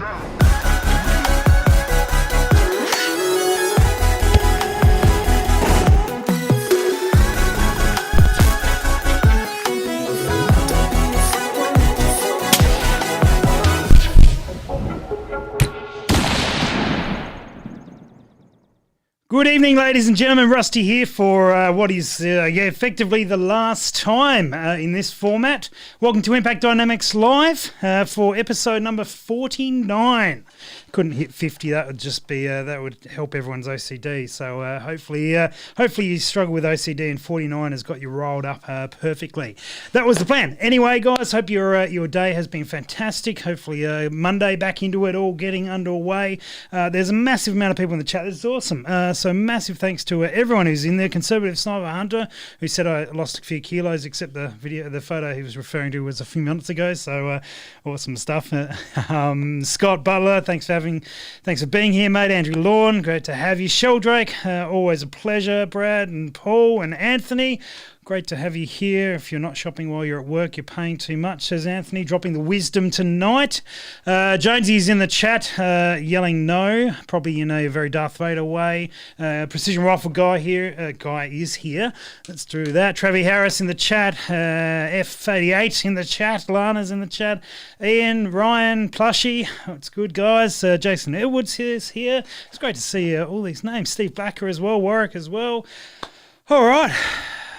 Good evening, ladies and gentlemen. Rusty here for what is effectively the last time in this format. Welcome to Impact Dynamics Live for episode number 49. Couldn't hit 50. That would just be that would help everyone's OCD. So hopefully you struggle with OCD and 49 has got you rolled up perfectly. That was the plan. Anyway, guys, hope your day has been fantastic. Hopefully Monday back into it, all getting underway. There's a massive amount of people in the chat. This is awesome. So massive thanks to everyone who's in there. Conservative Sniper Hunter, who said I lost a few kilos, except the photo he was referring to was a few minutes ago. So awesome stuff. Scott Butler, thanks for being here, mate. Andrew Lawn, great to have you. Sheldrake, always a pleasure. Brad and Paul and Anthony, great to have you here. If you're not shopping while you're at work, you're paying too much, says Anthony, dropping the wisdom tonight. Jonesy's in the chat, yelling no. Probably, very Darth Vader way. Precision Rifle guy here. Guy is here. Let's do that. Travis Harris in the chat. F88 in the chat. Lana's in the chat. Ian, Ryan, Plushy. It's good, guys. Jason Edwards is here. It's great to see all these names. Steve Blacker as well. Warwick as well. All right.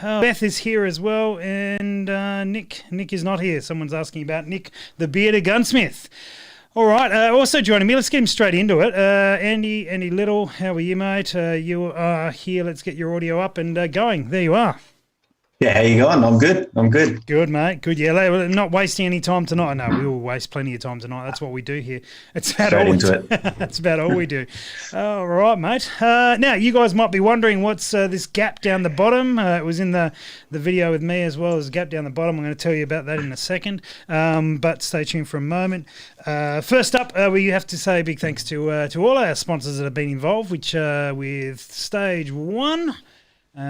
Beth is here as well, and Nick is not here. Someone's asking about Nick, the bearded gunsmith. All right, also joining me, let's get him straight into it. Andy Little, how are you, mate? You are here. Let's get your audio up and going. There you are. Yeah, how you going? I'm good. Good, mate. Good. Yeah, we're not wasting any time tonight. No, we will waste plenty of time tonight. That's what we do here. It's about all we do. That's about all we do. All right, mate. Now, you guys might be wondering what's this gap down the bottom. It was in the video with me as well. There's a gap down the bottom. I'm going to tell you about that in a second. But stay tuned for a moment. First up, we have to say a big thanks to all our sponsors that have been involved, which with Stage 1.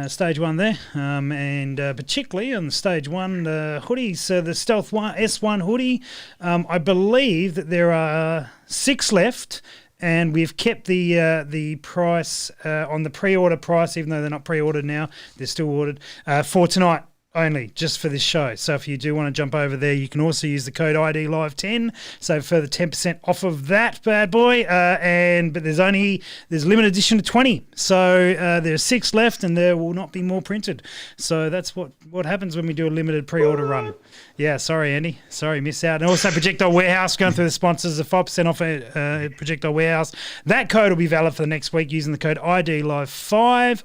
Stage 1 there, and particularly on the Stage 1, the hoodies, the Stealth S1 hoodie, I believe that there are 6 left, and we've kept the price on the pre-order price, even though they're not pre-ordered now, they're still ordered, for tonight. Only, just for this show. So if you do want to jump over there, you can also use the code IDLive10, so further 10% off of that bad boy. But there's limited edition to 20, so there's 6 left, and there will not be more printed. So that's what happens when we do a limited pre-order run. Yeah, sorry, Andy. Sorry, miss out. And also Projectile Warehouse, going through the sponsors, a 5% off at Projectile Warehouse. That code will be valid for the next week using the code IDLive5,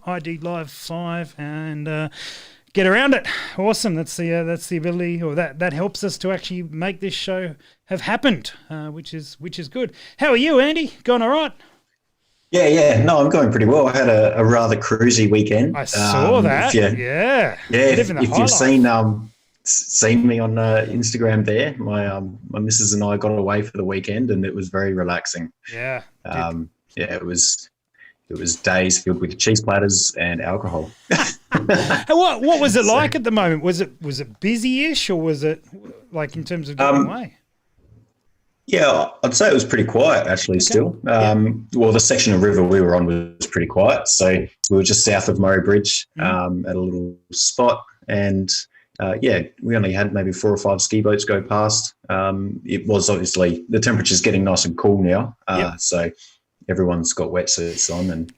and get around it. Awesome. That's the ability, or that helps us to actually make this show have happened, which is good. How are you, Andy? Going all right? Yeah. No, I'm going pretty well. I had a rather cruisy weekend. I saw that. If you've seen me on Instagram there, my missus and I got away for the weekend, and it was very relaxing. Yeah. It was days filled with cheese platters and alcohol. What was it like at the moment? Was it busy-ish, or was it like in terms of getting away? Yeah, I'd say it was pretty quiet actually. Okay. Still. Well, the section of river we were on was pretty quiet. So we were just south of Murray Bridge at a little spot, and we only had maybe 4 or 5 ski boats go past. It was obviously the temperature's getting nice and cool now, so everyone's got wetsuits on, and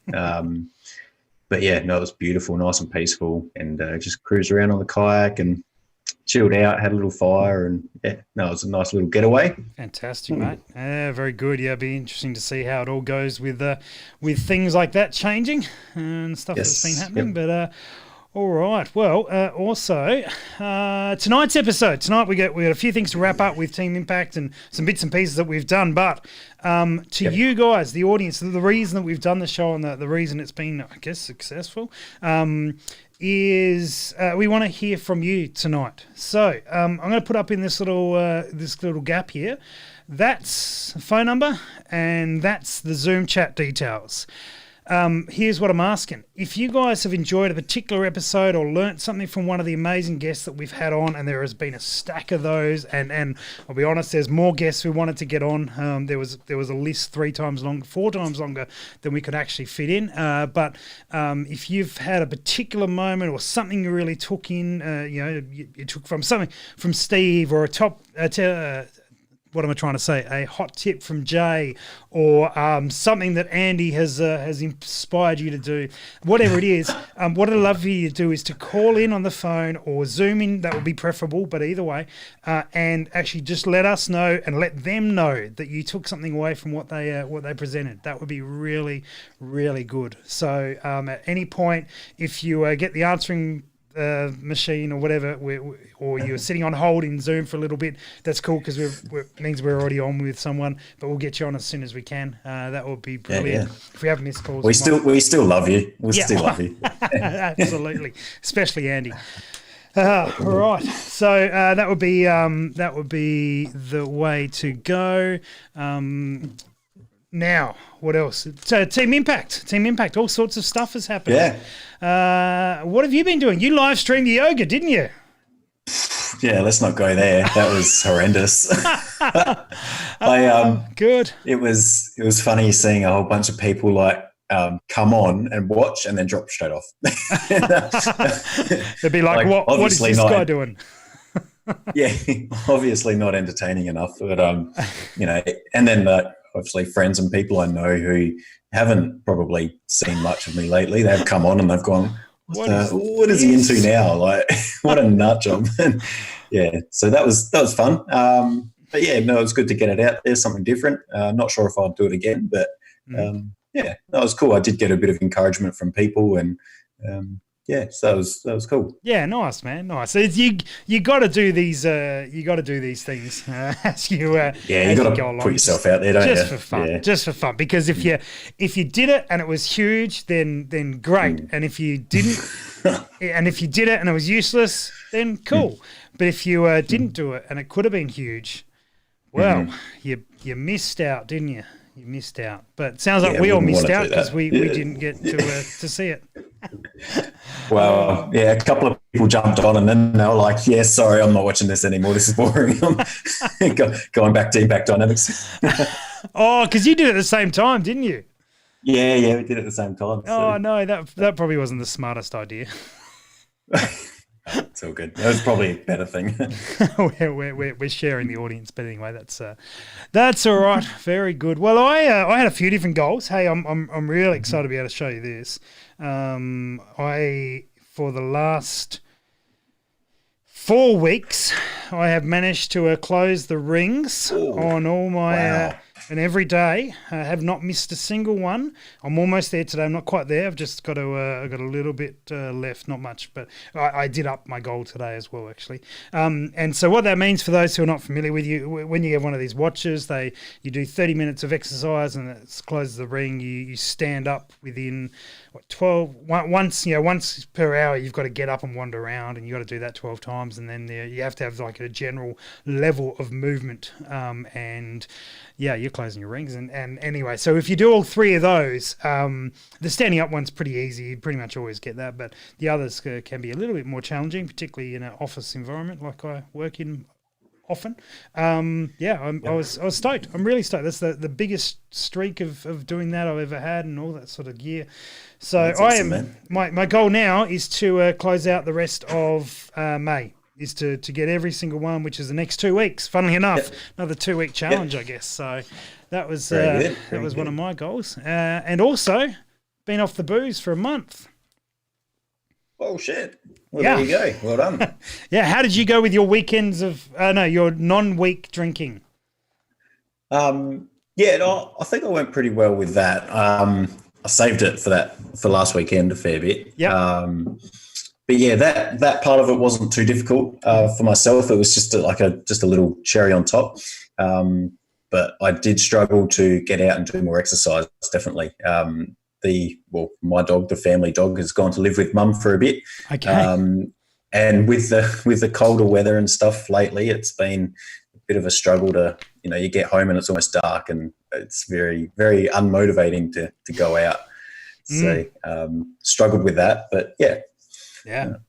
but yeah, no, it was beautiful, nice and peaceful, and just cruised around on the kayak and chilled out, had a little fire, and it was a nice little getaway. Fantastic, mate. Very good. Yeah, it'll be interesting to see how it all goes with things like that changing and stuff that's been happening. But all right. Well, also tonight's episode. Tonight we got a few things to wrap up with Team Impact and some bits and pieces that we've done. But you guys, the audience, the reason that we've done the show and the reason it's been, I guess, successful, is we want to hear from you tonight. So I'm going to put up in this little gap here. That's a phone number and that's the Zoom chat details. here's what I'm asking. If you guys have enjoyed a particular episode or learnt something from one of the amazing guests that we've had on, and there has been a stack of those, and I'll be honest, there's more guests we wanted to get on. There was a list 4 times longer than we could actually fit in. But if you've had a particular moment or something you really took in, you took from something from Steve or what am I trying to say? A hot tip from Jay, or something that Andy has inspired you to do. Whatever it is, what I'd love for you to do is to call in on the phone or Zoom in. That would be preferable, but either way, and actually just let us know and let them know that you took something away from what they presented. That would be really, really good. So at any point, if you get the answering machine or whatever, or you're sitting on hold in Zoom for a little bit, that's cool, because it means we're already on with someone, but we'll get you on as soon as we can. That would be brilliant. If we have missed calls, we still love you. Still love you. Absolutely, especially Andy. All right, so that would be the way to go. Now, what else? So Team Impact, all sorts of stuff has happened. Yeah. What have you been doing? You live streamed the yoga, didn't you? Yeah, let's not go there. That was horrendous. Good. It was funny seeing a whole bunch of people come on and watch and then drop straight off. They'd be like what is this guy doing? Yeah, obviously not entertaining enough. But and then obviously friends and people I know who haven't probably seen much of me lately, they've come on and they've gone, what is he into now? Like, what a nut job. Yeah, so that was fun. But yeah, no, it was good to get it out there, something different. Not sure if I'll do it again, but yeah, that was cool. I did get a bit of encouragement from people, and so that was cool. Yeah, nice, man, nice. So you got to do these things as you you got to put yourself out there, don't you? Just for fun, just for fun. Because if you did it and it was huge, then great. And if you didn't, and if you did it and it was useless, then cool. But if you didn't do it and it could have been huge, well, you missed out, didn't you? You missed out. But it sounds like we all missed out because we didn't get to see it. Well, yeah, a couple of people jumped on and then they were like, yeah, sorry, I'm not watching this anymore. This is boring. I'm going back to Impact Dynamics. Oh, because you did it at the same time, didn't you? Yeah, we did it at the same time. Oh, no, that probably wasn't the smartest idea. It's all good. That was probably a better thing. we're sharing the audience, but anyway, that's all right. Very good. Well, I had a few different goals. Hey, I'm really excited to be able to show you this. For the last 4 weeks, I have managed to close the rings on all my. And every day, I have not missed a single one. I'm almost there today. I'm not quite there. I've just got I got a little bit left, not much, but I did up my goal today as well, actually. And so what that means for those who are not familiar with you, when you get one of these watches, you do 30 minutes of exercise and it closes the ring. You stand up within 12 once per hour. You've got to get up and wander around, and you got to do that 12 times, and then you have to have like a general level of movement. And yeah, you're closing your rings. And anyway, so if you do all 3 of those, the standing up one's pretty easy. You pretty much always get that. But the others can be a little bit more challenging, particularly in an office environment like I work in often. I was stoked. I'm really stoked. That's the biggest streak of doing that I've ever had, and all that sort of gear. So that's awesome, my goal now is to close out the rest of May. Is to get every single one, which is the next 2 weeks. Funnily enough, another 2-week challenge, I guess. So that was one of my goals. And also, been off the booze for a month. Oh, shit. Well, there you go. Well done. Yeah, how did you go with your weekends your non-week drinking? I think I went pretty well with that. I saved it for last weekend a fair bit. Yeah. But yeah, that part of it wasn't too difficult for myself. It was just a little cherry on top. But I did struggle to get out and do more exercise, definitely. My dog, the family dog, has gone to live with mum for a bit. Okay. And with the colder weather and stuff lately, it's been a bit of a struggle to, you get home and it's almost dark and it's very, very unmotivating to go out. So struggled with that, but yeah.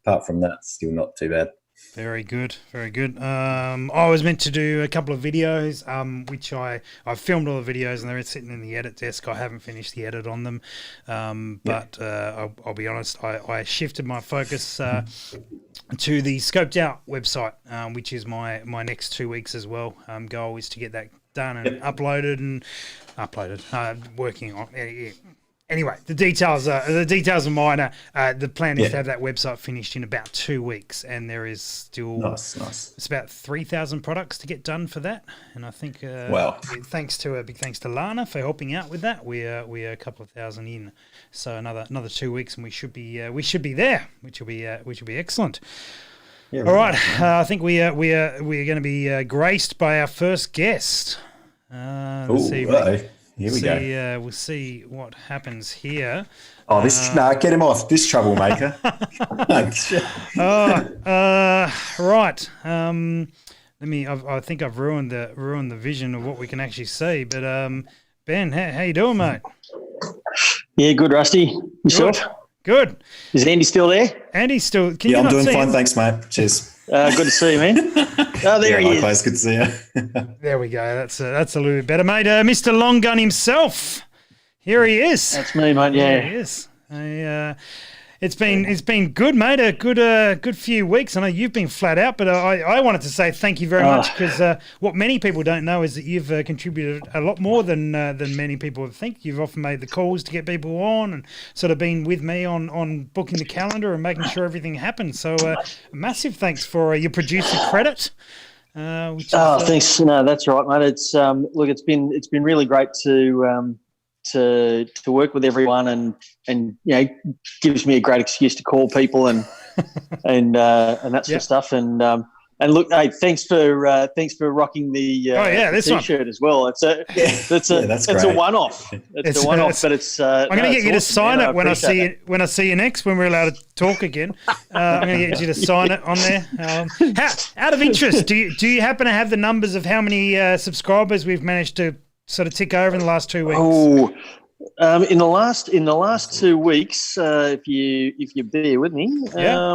Apart from that, still not too bad. Very good, very good. I was meant to do a couple of videos, which I've filmed all the videos and they're sitting in the edit desk. I haven't finished the edit on them, but I'll be honest, I shifted my focus to the Scoped Out website, which is my next 2 weeks as well. Goal is to get that done and uploaded, working on it. Anyway, the details are minor. The plan is to have that website finished in about 2 weeks, and there is still nice. It's about 3,000 products to get done for that. And I think big thanks to Lana for helping out with that. We're a couple of thousand in, so another 2 weeks, and we should be there, which will be excellent. Yeah, all right, I think we are going to be graced by our first guest this evening. Here we go. We'll see what happens here. Oh, get him off. This troublemaker. Right. I think I've ruined the vision of what we can actually see. But Ben, how you doing, mate? Yeah, good, Rusty. Yourself? Good. Is Andy still there? Andy's still. I'm doing fine. Thanks, mate. Cheers. Good to see you, man. Oh, there he is. Likewise, good to see you. There we go. That's a little bit better, mate. Mr. Long Gun himself. Here he is. That's me, mate. Yeah. There he is. It's been good, mate. A good few weeks. I know you've been flat out, but I wanted to say thank you very much, because what many people don't know is that you've contributed a lot more than many people would think. You've often made the calls to get people on, and sort of been with me on booking the calendar and making sure everything happens. So massive thanks for your producer credit. Thanks. No, that's right, mate. It's it's been really great to work with everyone, and gives me a great excuse to call people and that sort of stuff. And look, hey, thanks for rocking the t-shirt as well. It's a one-off. It's a one-off, but it's. I'm going to get you to sign it when I see you next, when we're allowed to talk again. I'm going to get you to sign it on there. Out of interest, do you happen to have the numbers of how many subscribers we've managed to sort of tick over in the last 2 weeks? Oh, in the last 2 weeks, if you bear with me,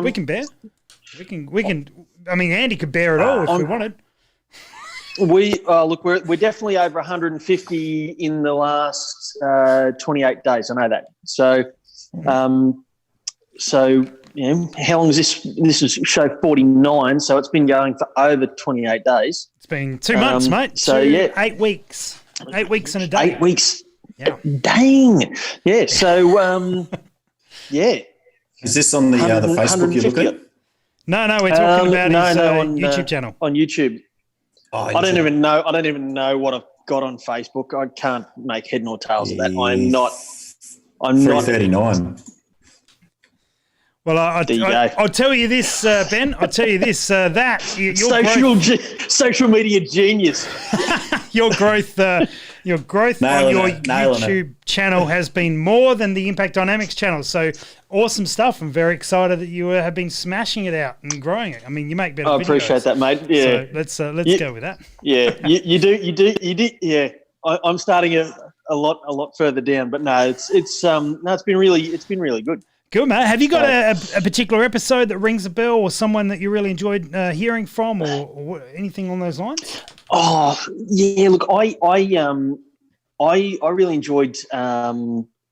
we can bear. We can. I mean, Andy could bear it all if we wanted. We're definitely over 150 in the last 28 days. I know that. So, how long is this? This is show 49, so it's been going for over 28 days. It's been 2 months, mate. So 8 weeks. 8 weeks and a day. 8 weeks. Yeah. Dang. Yeah. So, yeah. Is this on the Facebook you look at? No, we're talking about his YouTube channel. On YouTube. Oh, I don't even know what I've got on Facebook. I can't make head nor tails of that. I'm not 339. Well, I'll tell you this, Ben. I'll tell you this, that social media genius. Your growth on your YouTube channel has been more than the Impact Dynamics channel. So awesome stuff. I'm very excited that you have been smashing it out and growing it. I mean, you make better videos. I appreciate that, mate. Yeah. So let's go with that. Yeah, you do. Yeah, I'm starting a lot further down, but no, it's been really good. Good, mate. Have you got a particular episode that rings a bell, or someone that you really enjoyed hearing from, or anything on those lines? Oh yeah, look, I really enjoyed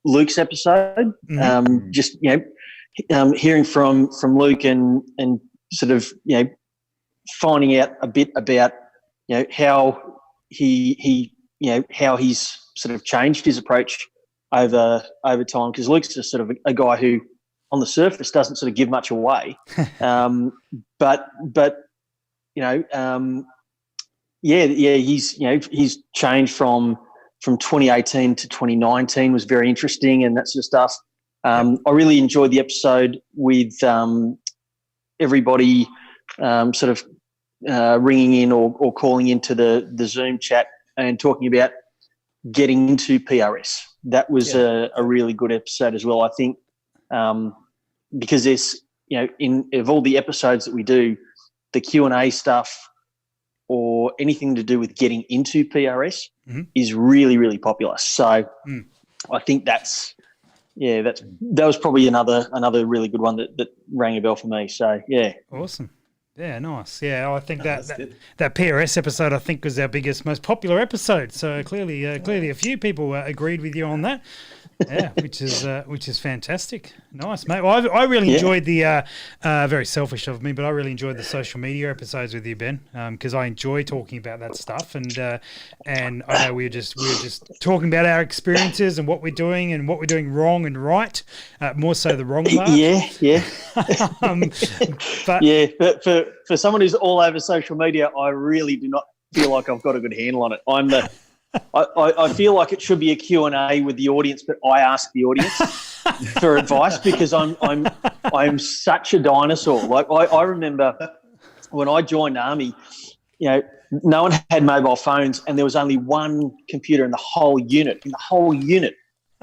Luke's episode. Mm-hmm. Just hearing from Luke and sort of finding out a bit about how he how he's sort of changed his approach over time, because Luke's just sort of a guy who on the surface doesn't sort of give much away, but he's changed from 2018 to 2019 was very interesting, and that sort of stuff. I really enjoyed the episode with everybody sort of ringing in or calling into the Zoom chat and talking about getting into PRS. That was a really good episode as well, I think, because there's, of all the episodes that we do, the Q&A stuff or anything to do with getting into PRS is really, really popular. So I think that's that was probably another really good one that rang a bell for me. So yeah, awesome. Yeah, nice. Yeah, I think that PRS episode, I think, was our biggest, most popular episode. So clearly a few people agreed with you on that. Yeah, which is fantastic. Nice, mate. Well, I really enjoyed the very selfish of me, but I really enjoyed the social media episodes with you, Ben, because I enjoy talking about that stuff, and I know we were just talking about our experiences and what we're doing wrong and right, more so the wrong part. Yeah. But yeah, but for someone who's all over social media, I really do not feel like I've got a good handle on it. I feel like it should be a Q&A with the audience, but I ask the audience for advice because I'm such a dinosaur. Like I remember when I joined Army, no one had mobile phones and there was only one computer in the whole unit.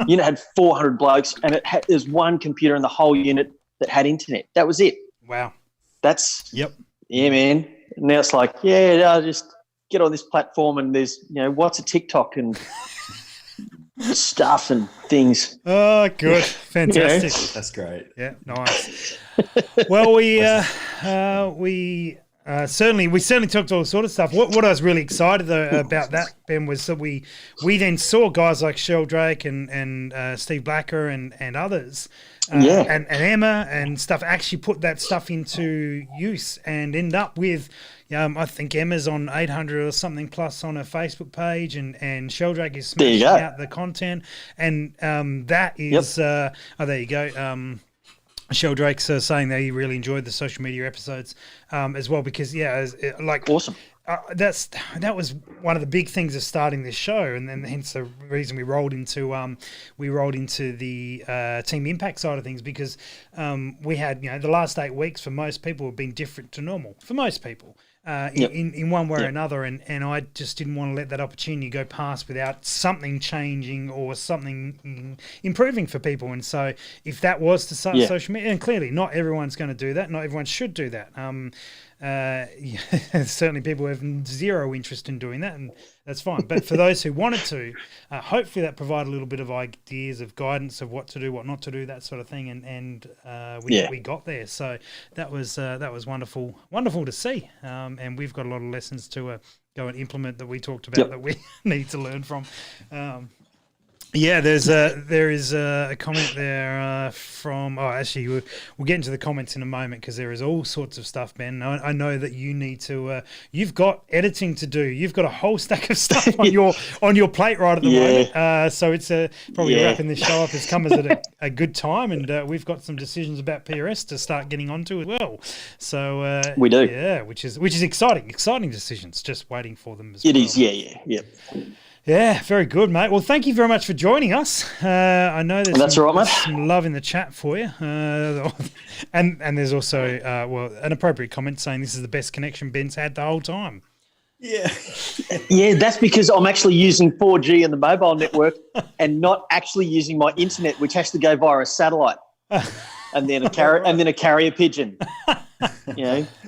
Unit had 400 blokes and there's one computer in the whole unit that had internet. That was it. Wow. Yeah, man. Now it's like, I just get on this platform and there's, what's a TikTok and stuff and things. Oh, good. Fantastic. That's great. Yeah, nice. Well, we certainly talked all sort of stuff. What I was really excited though about that, Ben, was that we then saw guys like Sheldrake and Steve Blacker and others, and Emma and stuff actually put that stuff into use and end up with. I think Emma's on 800 or something plus on her Facebook page, and Sheldrake is smashing out the content, and that is there you go. Sheldrake's saying that he really enjoyed the social media episodes as well because awesome. That was one of the big things of starting this show, and then hence the reason we rolled into the team impact side of things because we had the last 8 weeks for most people have been different to normal for most people. In one way or another, and I just didn't want to let that opportunity go past without something changing or something improving for people. And so if that was to start social media, and clearly not everyone's going to do that, not everyone should do that. Certainly people have zero interest in doing that, and that's fine. But for those who wanted to, hopefully that provided a little bit of ideas of guidance of what to do, what not to do, that sort of thing, and we got there. So that was wonderful to see, and we've got a lot of lessons to go and implement that we talked about that we need to learn from. there is a comment there from. Oh, actually, we'll get into the comments in a moment because there is all sorts of stuff, Ben. I know that you need to. You've got editing to do. You've got a whole stack of stuff on your plate right at the moment. So it's probably wrapping this show up has come as a good time, and we've got some decisions about PRS to start getting onto as well. So we do, which is exciting decisions. Just waiting for them as well. It is, yeah. Yeah, very good, mate. Well, thank you very much for joining us. I know there's some love in the chat for you. And there's also, an appropriate comment saying this is the best connection Ben's had the whole time. Yeah. Yeah, that's because I'm actually using 4G in the mobile network and not actually using my internet, which has to go via a satellite and then a carrier pigeon.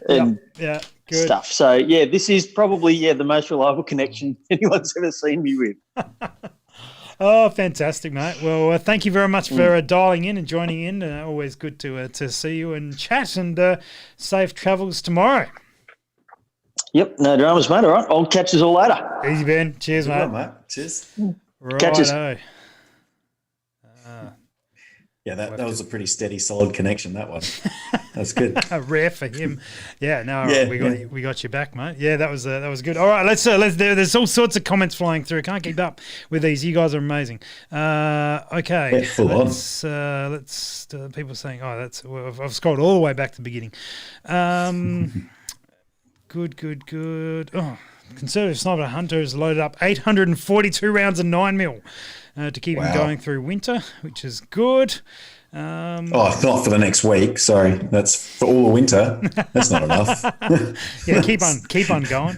And good stuff. So this is probably the most reliable connection anyone's ever seen me with. Oh, fantastic, mate. Well, thank you very much for dialing in and joining in. Always good to see you and chat, and safe travels tomorrow. Yep, no dramas, mate. All right, I'll catch us all later. Easy, Ben. Cheers, mate. Mate. Cheers. Righto. Yeah, that was a pretty steady, solid connection, that one. That's good. Rare for him. Yeah, no, we got you back, mate. Yeah, that was good. All right, let's there's all sorts of comments flying through. Can't keep up with these. You guys are amazing. Okay. Let's people saying, I've scrolled all the way back to the beginning. Good. Oh, Conservative Sniper Hunter has loaded up 842 rounds of 9mm. To keep him going through winter, which is good. Not for the next week. Sorry, that's for all the winter. That's not enough. Yeah, keep on going.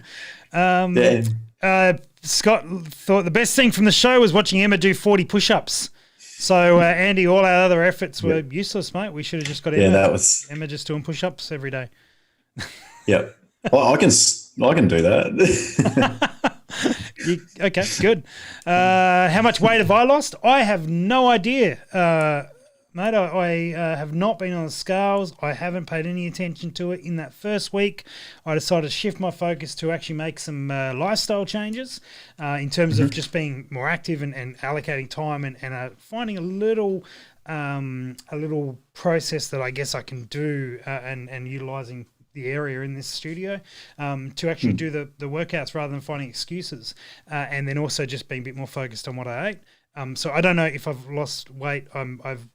Scott thought the best thing from the show was watching Emma do 40 push-ups. So Andy, all our other efforts were useless, mate. We should have just got Emma just doing push-ups every day. Yep. Well, I can do that. Okay, good. How much weight have I lost? I have no idea. Mate, I have not been on the scales. I haven't paid any attention to it. In that first week, I decided to shift my focus to actually make some lifestyle changes in terms of just being more active and allocating time and finding a little process that I guess I can do and utilising the area in this studio to actually do the workouts rather than finding excuses, and then also just being a bit more focused on what I ate. So I don't know if I've lost weight. I've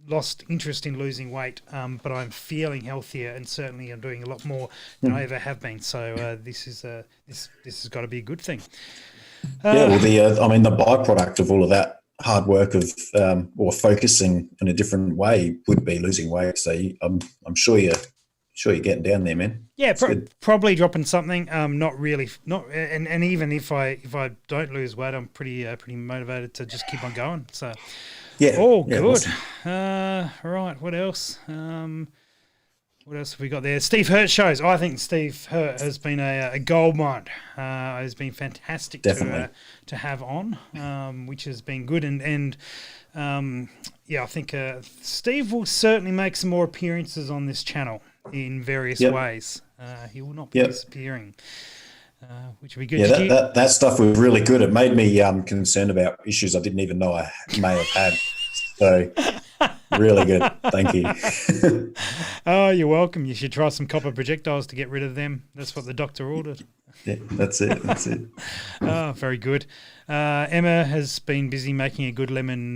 lost interest in losing weight, but I'm feeling healthier and certainly I'm doing a lot more than I ever have been. So this has got to be a good thing. Well, the byproduct of all of that hard work of or focusing in a different way would be losing weight. So I'm sure you're getting down there, man. Yeah, probably dropping something. Not really, and even if I don't lose weight, I'm pretty motivated to just keep on going. So. Yeah. Oh, good. Awesome. Right. What else? What else have we got there? Steve Hurt shows. I think Steve Hurt has been a gold mine. Has been fantastic to have on, which has been good. And I think Steve will certainly make some more appearances on this channel in various ways. He will not be disappearing. Which would be good. Yeah, that stuff was really good. It made me concerned about issues I didn't even know I may have had. So, really good. Thank you. Oh, you're welcome. You should try some copper projectiles to get rid of them. That's what the doctor ordered. Yeah, that's it. Oh, very good. Emma has been busy making a good lemon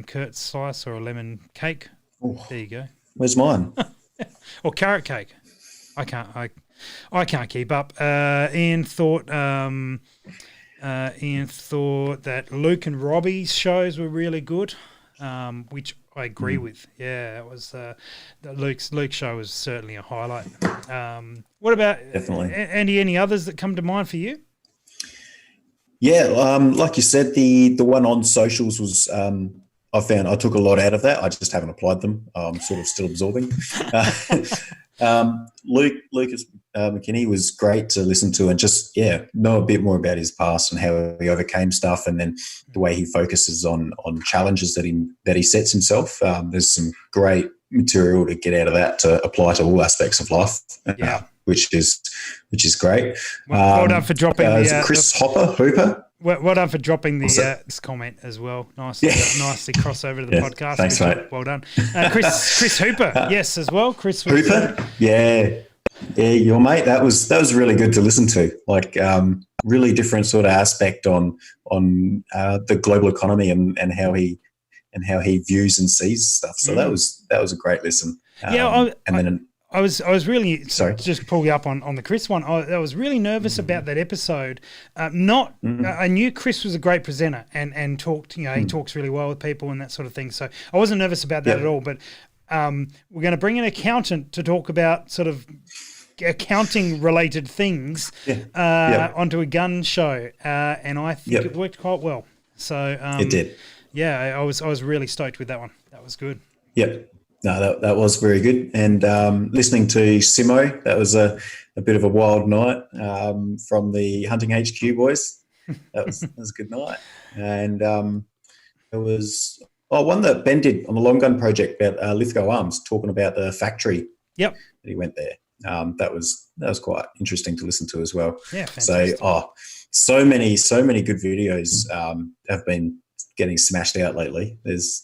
curd slice or a lemon cake. Ooh. There you go. Where's mine? Or carrot cake. I can't keep up. Ian thought that Luke and Robbie's shows were really good, which I agree with. Yeah, it was Luke's show was certainly a highlight. What about definitely Andy? Any others that come to mind for you? Yeah, like you said, the one on socials was. I found I took a lot out of that. I just haven't applied them. I'm sort of still absorbing. Lucas McKinney was great to listen to and just know a bit more about his past and how he overcame stuff, and then the way he focuses on challenges that he sets himself. There's some great material to get out of that to apply to all aspects of life. Which is great. Well done for dropping Hooper. Well done for dropping this comment as well. Nicely cross over to the podcast. Thanks, mate. Well done. Chris Hooper, yes, as well. Chris was, Hooper, yeah, your mate. That was really good to listen to. Like, really different sort of aspect on the global economy and how he views and sees stuff. So that was a great listen. I was really sorry. Just pull you up on the Chris one. I was really nervous about that episode. I knew Chris was a great presenter and talked. He talks really well with people and that sort of thing. So I wasn't nervous about that at all. But we're going to bring an accountant to talk about sort of accounting related things onto a gun show, and I think it worked quite well. So it did. Yeah, I was really stoked with that one. That was good. Yep. No, that was very good. And listening to Simo, that was a bit of a wild night from the Hunting HQ boys. That was a good night. And there was one that Ben did on the long gun project about Lithgow Arms, talking about the factory. Yep. That he went there. That was quite interesting to listen to as well. Yeah, fantastic. So many good videos have been getting smashed out lately. There's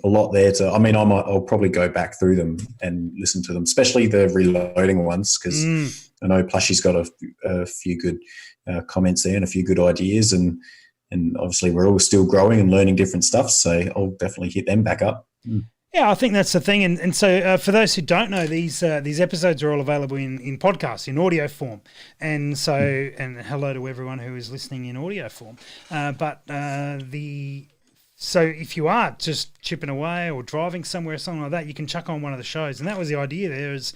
a lot there I'll probably go back through them and listen to them, especially the reloading ones, because I know Plushy's got a few good comments there and a few good ideas, and obviously we're all still growing and learning different stuff, so I'll definitely hit them back up. Yeah, I think that's the thing, and so for those who don't know, these episodes are all available in podcasts, in audio form, and and hello to everyone who is listening in audio form, but the so if you are just chipping away or driving somewhere or something like that, you can chuck on one of the shows. And that was the idea there is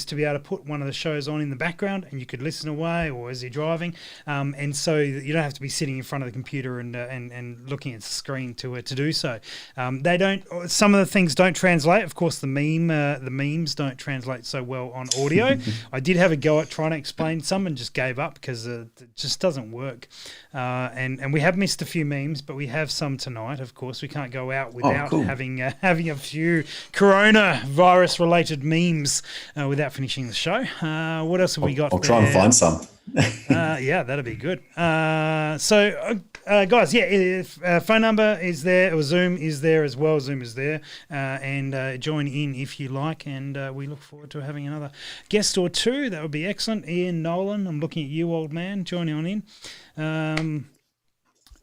to be able to put one of the shows on in the background and you could listen away or as you're driving. And so you don't have to be sitting in front of the computer and looking at the screen to do so. Some of the things don't translate. Of course, the memes don't translate so well on audio. I did have a go at trying to explain some and just gave up because it just doesn't work. And we have missed a few memes, but we have some tonight. Of course, we can't go out without having a few coronavirus-related memes without finishing the show. What else have we got? I'll try and find some. Yeah, that'd be good. Guys, phone number is there, or Zoom is there as well. Zoom is there, and join in if you like. And we look forward to having another guest or two. That would be excellent. Ian Nolan, I'm looking at you, old man, joining on in.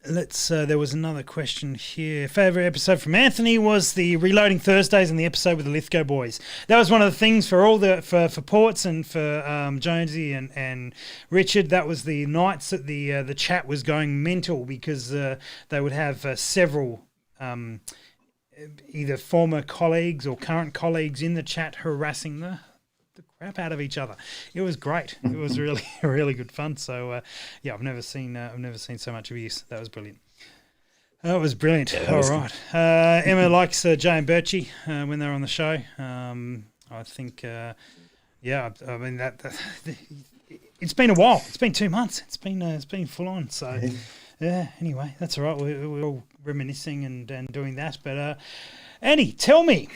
There was another question here. Favourite episode from Anthony was the Reloading Thursdays and the episode with the Lithgow boys. That was one of the things for Ports and for Jonesy and Richard. That was the nights that the chat was going mental because they would have several either former colleagues or current colleagues in the chat harassing the crap out of each other. It was great. It was really really good fun. So I've never seen so much abuse. That was brilliant. That was brilliant. Yeah, All right. Emma likes Jay and Birchie when they're on the show. I think I mean that it's been a while. It's been 2 months. It's been full on. So yeah. Anyway, that's all right. We're all reminiscing and doing that. But Annie, tell me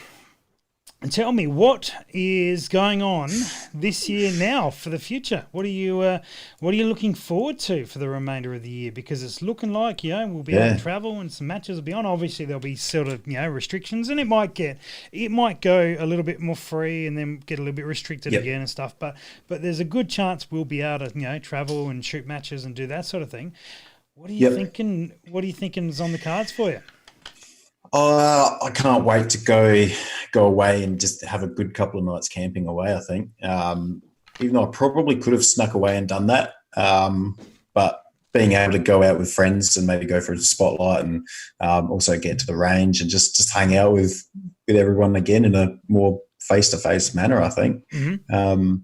what is going on this year now for the future. What are you looking forward to for the remainder of the year? Because it's looking like we'll be able to travel and some matches will be on. Obviously there'll be sort of restrictions, and it might go a little bit more free and then get a little bit restricted again and stuff. But there's a good chance we'll be able to travel and shoot matches and do that sort of thing. What are you thinking? What are you thinking is on the cards for you? I can't wait to go away and just have a good couple of nights camping away, I think. Even though I probably could have snuck away and done that. But being able to go out with friends and maybe go for a spotlight and also get to the range and just hang out with everyone again in a more face-to-face manner, I think. Mm-hmm.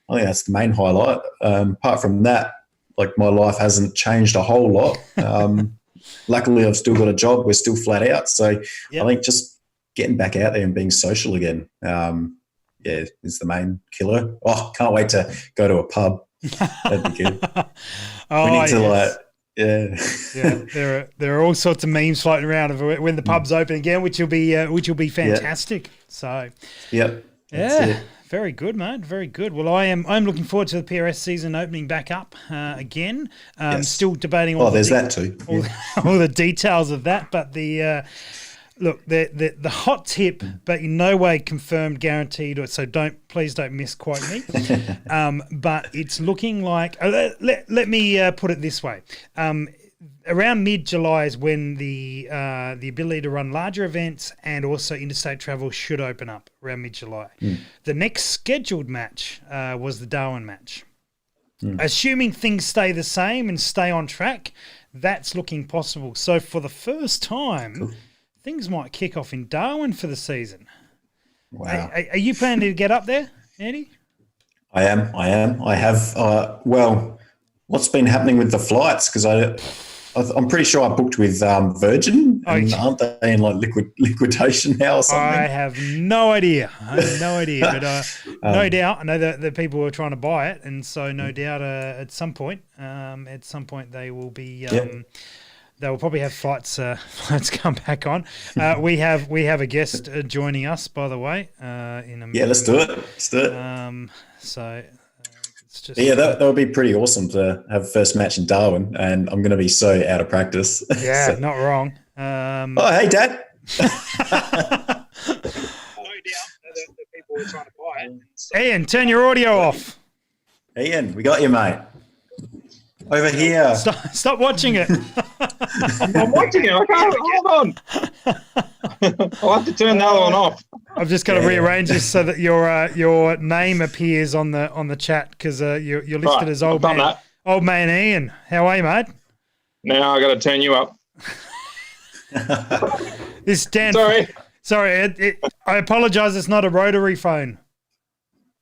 I think that's the main highlight. Apart from that, like my life hasn't changed a whole lot. Luckily, I've still got a job. We're still flat out. So I think just getting back out there and being social again, is the main killer. Oh, can't wait to go to a pub. That'd be good. We need to there are all sorts of memes floating around of when the pub's open again, which will be fantastic. So very good, mate. Very good. Well, I'm looking forward to the PRS season opening back up again. Still debating all the details of that, but the hot tip, but in no way confirmed, guaranteed, or so please don't misquote me. But it's looking like let me put it this way. Around mid-July is when the ability to run larger events and also interstate travel should open up around mid-July. The next scheduled match was the Darwin match. Assuming things stay the same and stay on track, that's looking possible. So for the first time, things might kick off in Darwin for the season. Wow. Are you planning to get up there, Andy? I am. I have, what's been happening with the flights? Because I'm pretty sure I booked with Virgin, and aren't they in like liquidation now or something? I have no idea. But no doubt. I know that the people were trying to buy it, and so no doubt at some point they will be. They will probably have flights come back on. We have a guest joining us, by the way. Let's do it. That would be pretty awesome to have first match in Darwin, and I'm going to be so out of practice. Yeah, not wrong. Hey, Dad. No doubt the people were trying to buy it. Ian, turn your audio off. Ian, we got you, mate. Over here. Stop watching it. I'm watching it. I can't. Hold on. I'll have to turn the other one off. I've just got to rearrange this so that your name appears on the chat because you're listed as old man Ian. How are you, mate? Now I got to turn you up. This Dan. Sorry. I apologise. It's not a rotary phone.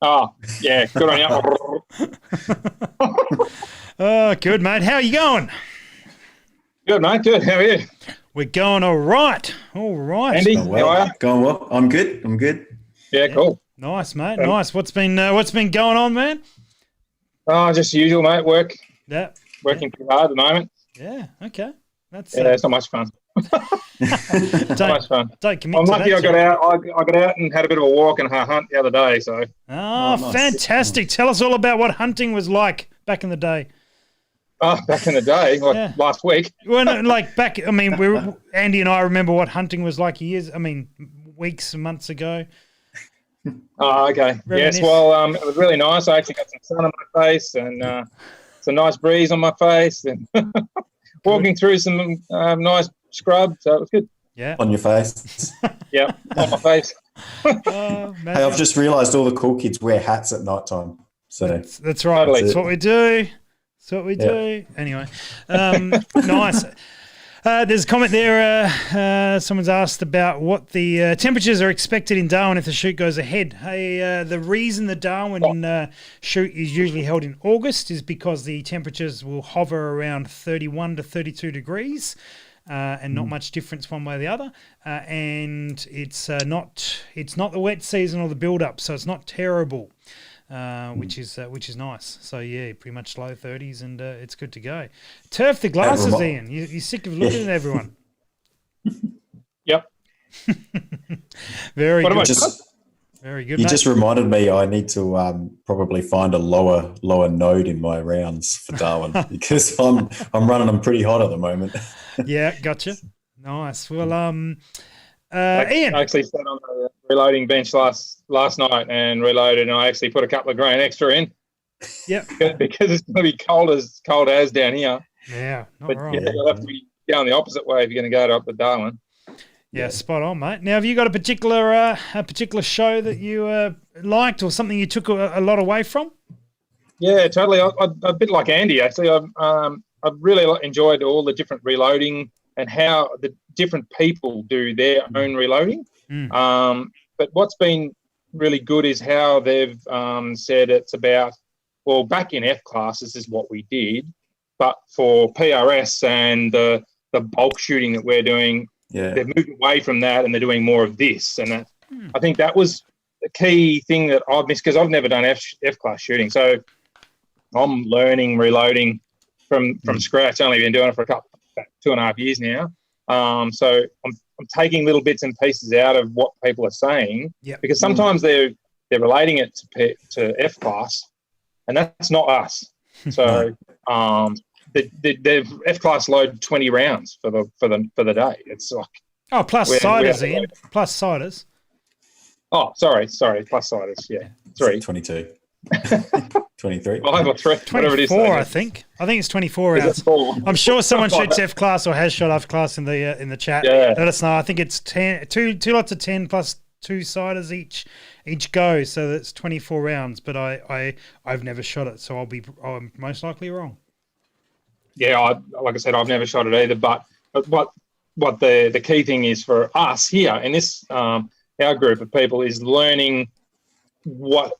Oh, yeah. Good on you. Oh, good, mate. How are you going? Good, mate. Good. How are you? We're going all right. All right. Andy, Oh, well. how are you? Going well. I'm good. Yeah, cool. Nice, mate. Nice. What's been going on, man? Oh, just the usual, mate. Work. Yeah. Working too hard at the moment. Yeah. Okay. That's it's not much fun. Not much fun. Don't commit I'm to lucky that, I got out. I got out and had a bit of a walk and a hunt the other day. So. Oh, nice. fantastic. Tell us all about what hunting was like back in the day. Oh, back in the day, last week. Well, no, like back, I mean, Andy and I remember what hunting was like weeks and months ago. Oh, okay. Reminisce. Yes, well, it was really nice. I actually got some sun on my face and some nice breeze on my face and walking through some nice scrub. So it was good. Yeah. On your face. Yeah, on my face. Oh, man. Hey, I've just realised all the cool kids wear hats at night time. So That's right. Totally. That's what we do. That's what we do. Anyway, nice. There's a comment there. Someone's asked about what the temperatures are expected in Darwin if the shoot goes ahead. Hey, the reason the Darwin shoot is usually held in August is because the temperatures will hover around 31 to 32 degrees. And not much difference one way or the other, and it's not the wet season or the build up, so it's not terrible. Which is nice. So yeah, pretty much low 30s, and it's good to go. Turf the glasses, Ian. You're sick of looking at everyone. Yep. Very What good. about Very good. you mate. just reminded me I need to probably find a lower node in my rounds for Darwin because I'm running them pretty hot at the moment. Yeah, gotcha. Nice. Well, Ian. I actually sat on the reloading bench last night and reloaded, and I actually put a couple of grain extra in. Yep. Because it's going to be cold as down here. Yeah, not But wrong. you'll have to be going the opposite way if you're going to go up to Darwin. Yeah, spot on, mate. Now, have you got a particular show that you liked or something you took a lot away from? Yeah, totally. A bit like Andy, actually. I've really enjoyed all the different reloading and how the different people do their own reloading. But what's been really good is how they've said it's about, well, back in F class, this is what we did, but for PRS and the bulk shooting that we're doing, they've moved away from that and they're doing more of this. And that, I think that was the key thing that I've missed because I've never done F class shooting. So I'm learning reloading from scratch. I've only been doing it for about 2.5 years now. So I'm taking little bits and pieces out of what people are saying because sometimes they're relating it to F class, and that's not us. So the F class load 20 rounds for the day. It's like plus siders, Ian. Plus siders. Oh, sorry, plus siders. Yeah, 3. 22. 23. 5 or 3, whatever it is. 24, I think. I think it's 24 Is it rounds. 4? I'm sure someone shoots F class or has shot F class in the chat. Yeah. Let us know. I think it's 10, two lots of 10 plus 2 siders each go, so that's 24 rounds. But I've never shot it, so I'm most likely wrong. Yeah, like I said, I've never shot it either. But what the key thing is for us here in this our group of people is learning what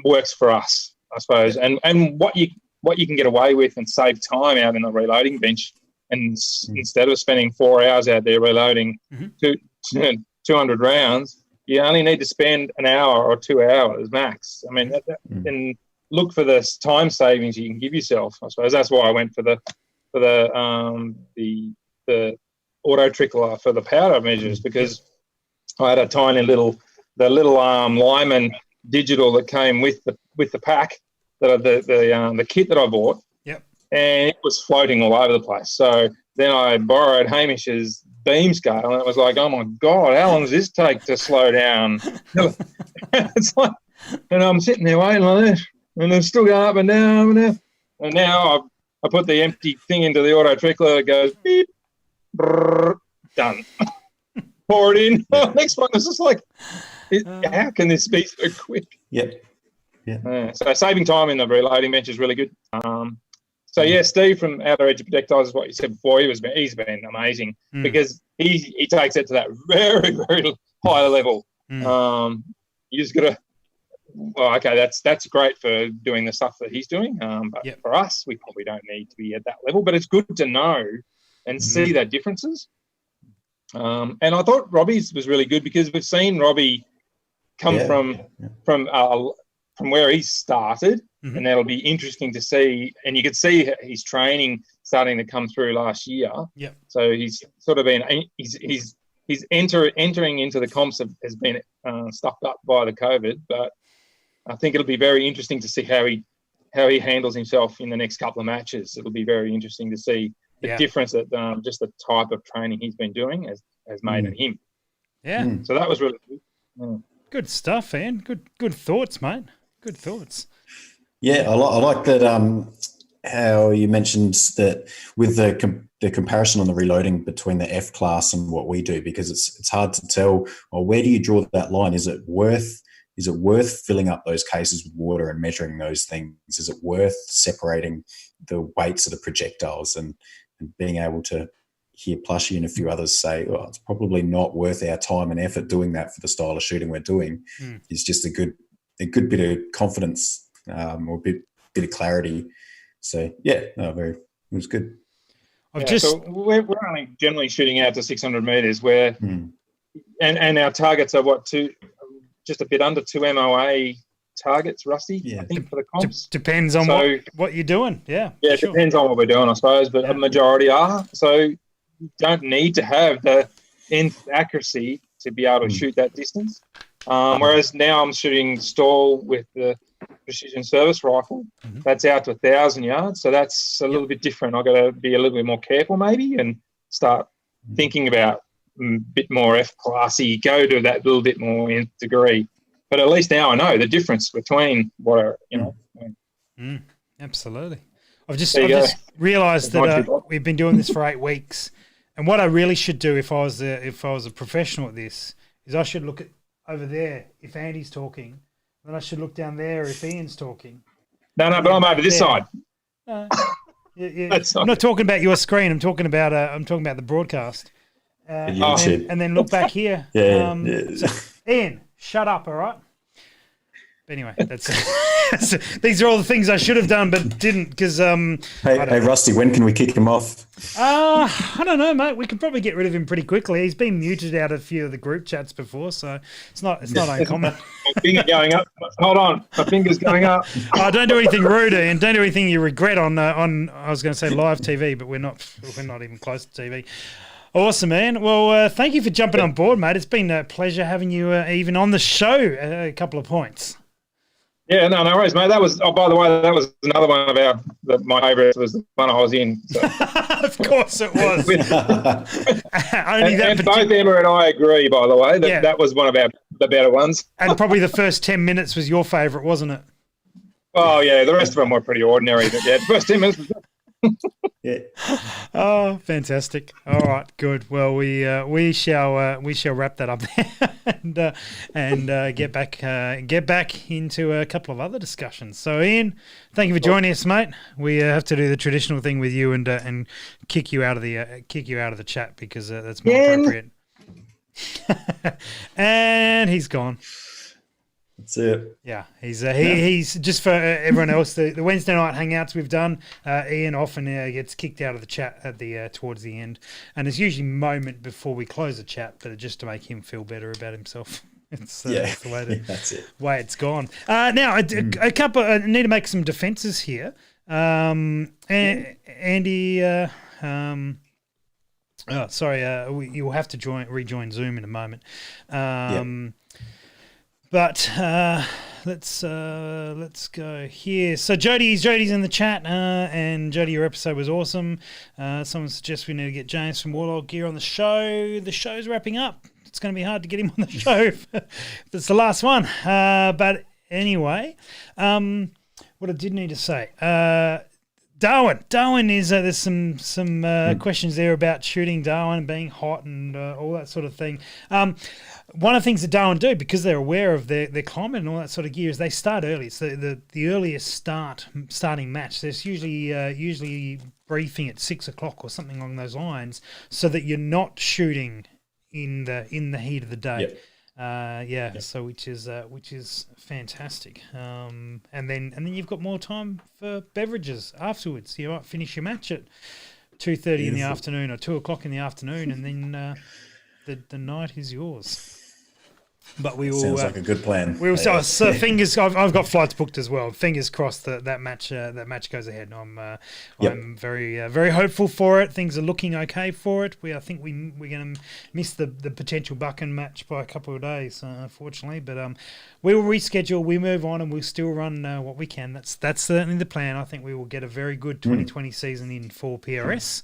works for us, I suppose, and what you can get away with and save time out in the reloading bench. And instead of spending 4 hours out there reloading 200 rounds, you only need to spend an hour or 2 hours max. I mean, and look for the time savings you can give yourself. I suppose that's why I went for the auto trickler for the powder measures, because I had a tiny little Lyman digital that came with the pack, the kit that I bought. Yep. And it was floating all over the place. So then I borrowed Hamish's beam scale, and it was like, oh my God, how long does this take to slow down? It's like, and I'm sitting there waiting like this, and it's still going up and down and down. And now I put the empty thing into the auto trickler, it goes beep, brrr, done. Pour it in. Next one is just like, how can this be so quick? Yep. Yeah. So saving time in the reloading bench is really good. So yeah, Steve from Outer Edge of Projectiles is what you said before. He's been amazing because he takes it to that very, very high level. You just got to. Well, okay, that's great for doing the stuff that he's doing. But for us, we probably don't need to be at that level. But it's good to know and see the differences. And I thought Robbie's was really good because we've seen Robbie come from where he started, and that'll be interesting to see. And you could see his training starting to come through last year. Yeah. So he's sort of been he's entering into the comps has been stuffed up by the COVID, but I think it'll be very interesting to see how he handles himself in the next couple of matches. It'll be very interesting to see the difference that just the type of training he's been doing has made in him. Yeah. So that was really good. Good stuff, Ian. Good thoughts, mate. Good thoughts. Yeah, I like that. How you mentioned that with the comparison on the reloading between the F class and what we do, because it's hard to tell. Well, where do you draw that line? Is it worth filling up those cases with water and measuring those things? Is it worth separating the weights of the projectiles and being able to hear Plushy and a few others say, well, it's probably not worth our time and effort doing that for the style of shooting we're doing. It's just a good bit of confidence or a bit of clarity. So it was good. So we're only generally shooting out to 600 metres where, and our targets are just a bit under 2 MOA targets, Rusty, I think, for the comps. Depends on what you're doing. Yeah, it depends on what we're doing, I suppose, but a majority are. So you don't need to have the nth accuracy to be able to shoot that distance. Whereas now I'm shooting stall with the precision service rifle. That's out to 1,000 yards. So that's a little bit different. I've got to be a little bit more careful maybe and start thinking about a bit more F-classy, go to that little bit more in degree. But at least now I know the difference between what Absolutely. I've just realised that we've been doing this for 8 weeks, and what I really should do if I was a professional at this is I should look at over there if Andy's talking, then I should look down there if Ian's talking. No, but I'm over this side. I'm not talking about your screen. I'm talking about the broadcast. And then look back here. So, Ian, shut up, all right? But anyway, that's these are all the things I should have done but didn't because Hey Rusty, when can we kick him off? I don't know, mate. We could probably get rid of him pretty quickly. He's been muted out of a few of the group chats before, so it's not uncommon. My finger going up. Hold on, my finger's going up. Don't do anything rude, and don't do anything you regret on I was going to say live TV, but we're not even close to TV. Awesome, man. Well, thank you for jumping on board, mate. It's been a pleasure having you even on the show a couple of points. Yeah, no worries, mate. That was, by the way, that was another one of my favourites was the one I was in. So. Of course it was. and both Emma and I agree, by the way, that was one of the better ones. And probably the first 10 minutes was your favourite, wasn't it? Oh, yeah. The rest of them were pretty ordinary. But yeah, the first 10 minutes was good. Oh, fantastic! All right, good. Well, we shall wrap that up there and get back into a couple of other discussions. So, Ian, thank you for joining us, mate. We have to do the traditional thing with you and kick you out of the chat because that's more appropriate. And he's gone. That's it. Yeah, he's just for everyone else. The Wednesday night hangouts we've done. Ian often gets kicked out of the chat at the towards the end, and it's usually a moment before we close the chat, but just to make him feel better about himself. It's the way it's gone. Now a couple. I need to make some defences here. Andy. You'll have to rejoin Zoom in a moment. But let's go here. So Jody's in the chat, and Jody, your episode was awesome. Someone suggests we need to get James from Warlord Gear on the show. The show's wrapping up. It's going to be hard to get him on the show if it's the last one. But anyway, what I did need to say, Darwin is there's some questions there about shooting Darwin being hot and all that sort of thing. One of the things that Darwin do, because they're aware of their climate and all that sort of gear, is they start early. It's the earliest starting match. There's usually briefing at 6 o'clock or something along those lines, so that you're not shooting in the heat of the day. Yep. So which is fantastic. And then you've got more time for beverages afterwards. You might finish your match at 2:30 in the afternoon or 2 o'clock in the afternoon, and then the night is yours. But we will. Sounds like a good plan. We will. So fingers. I've got flights booked as well. Fingers crossed that match goes ahead. I'm very hopeful for it. Things are looking okay for it. I think we're going to miss the potential Buchan match by a couple of days, unfortunately. But we will reschedule. We move on, and we'll still run what we can. That's certainly the plan. I think we will get a very good 2020 season in for PRS.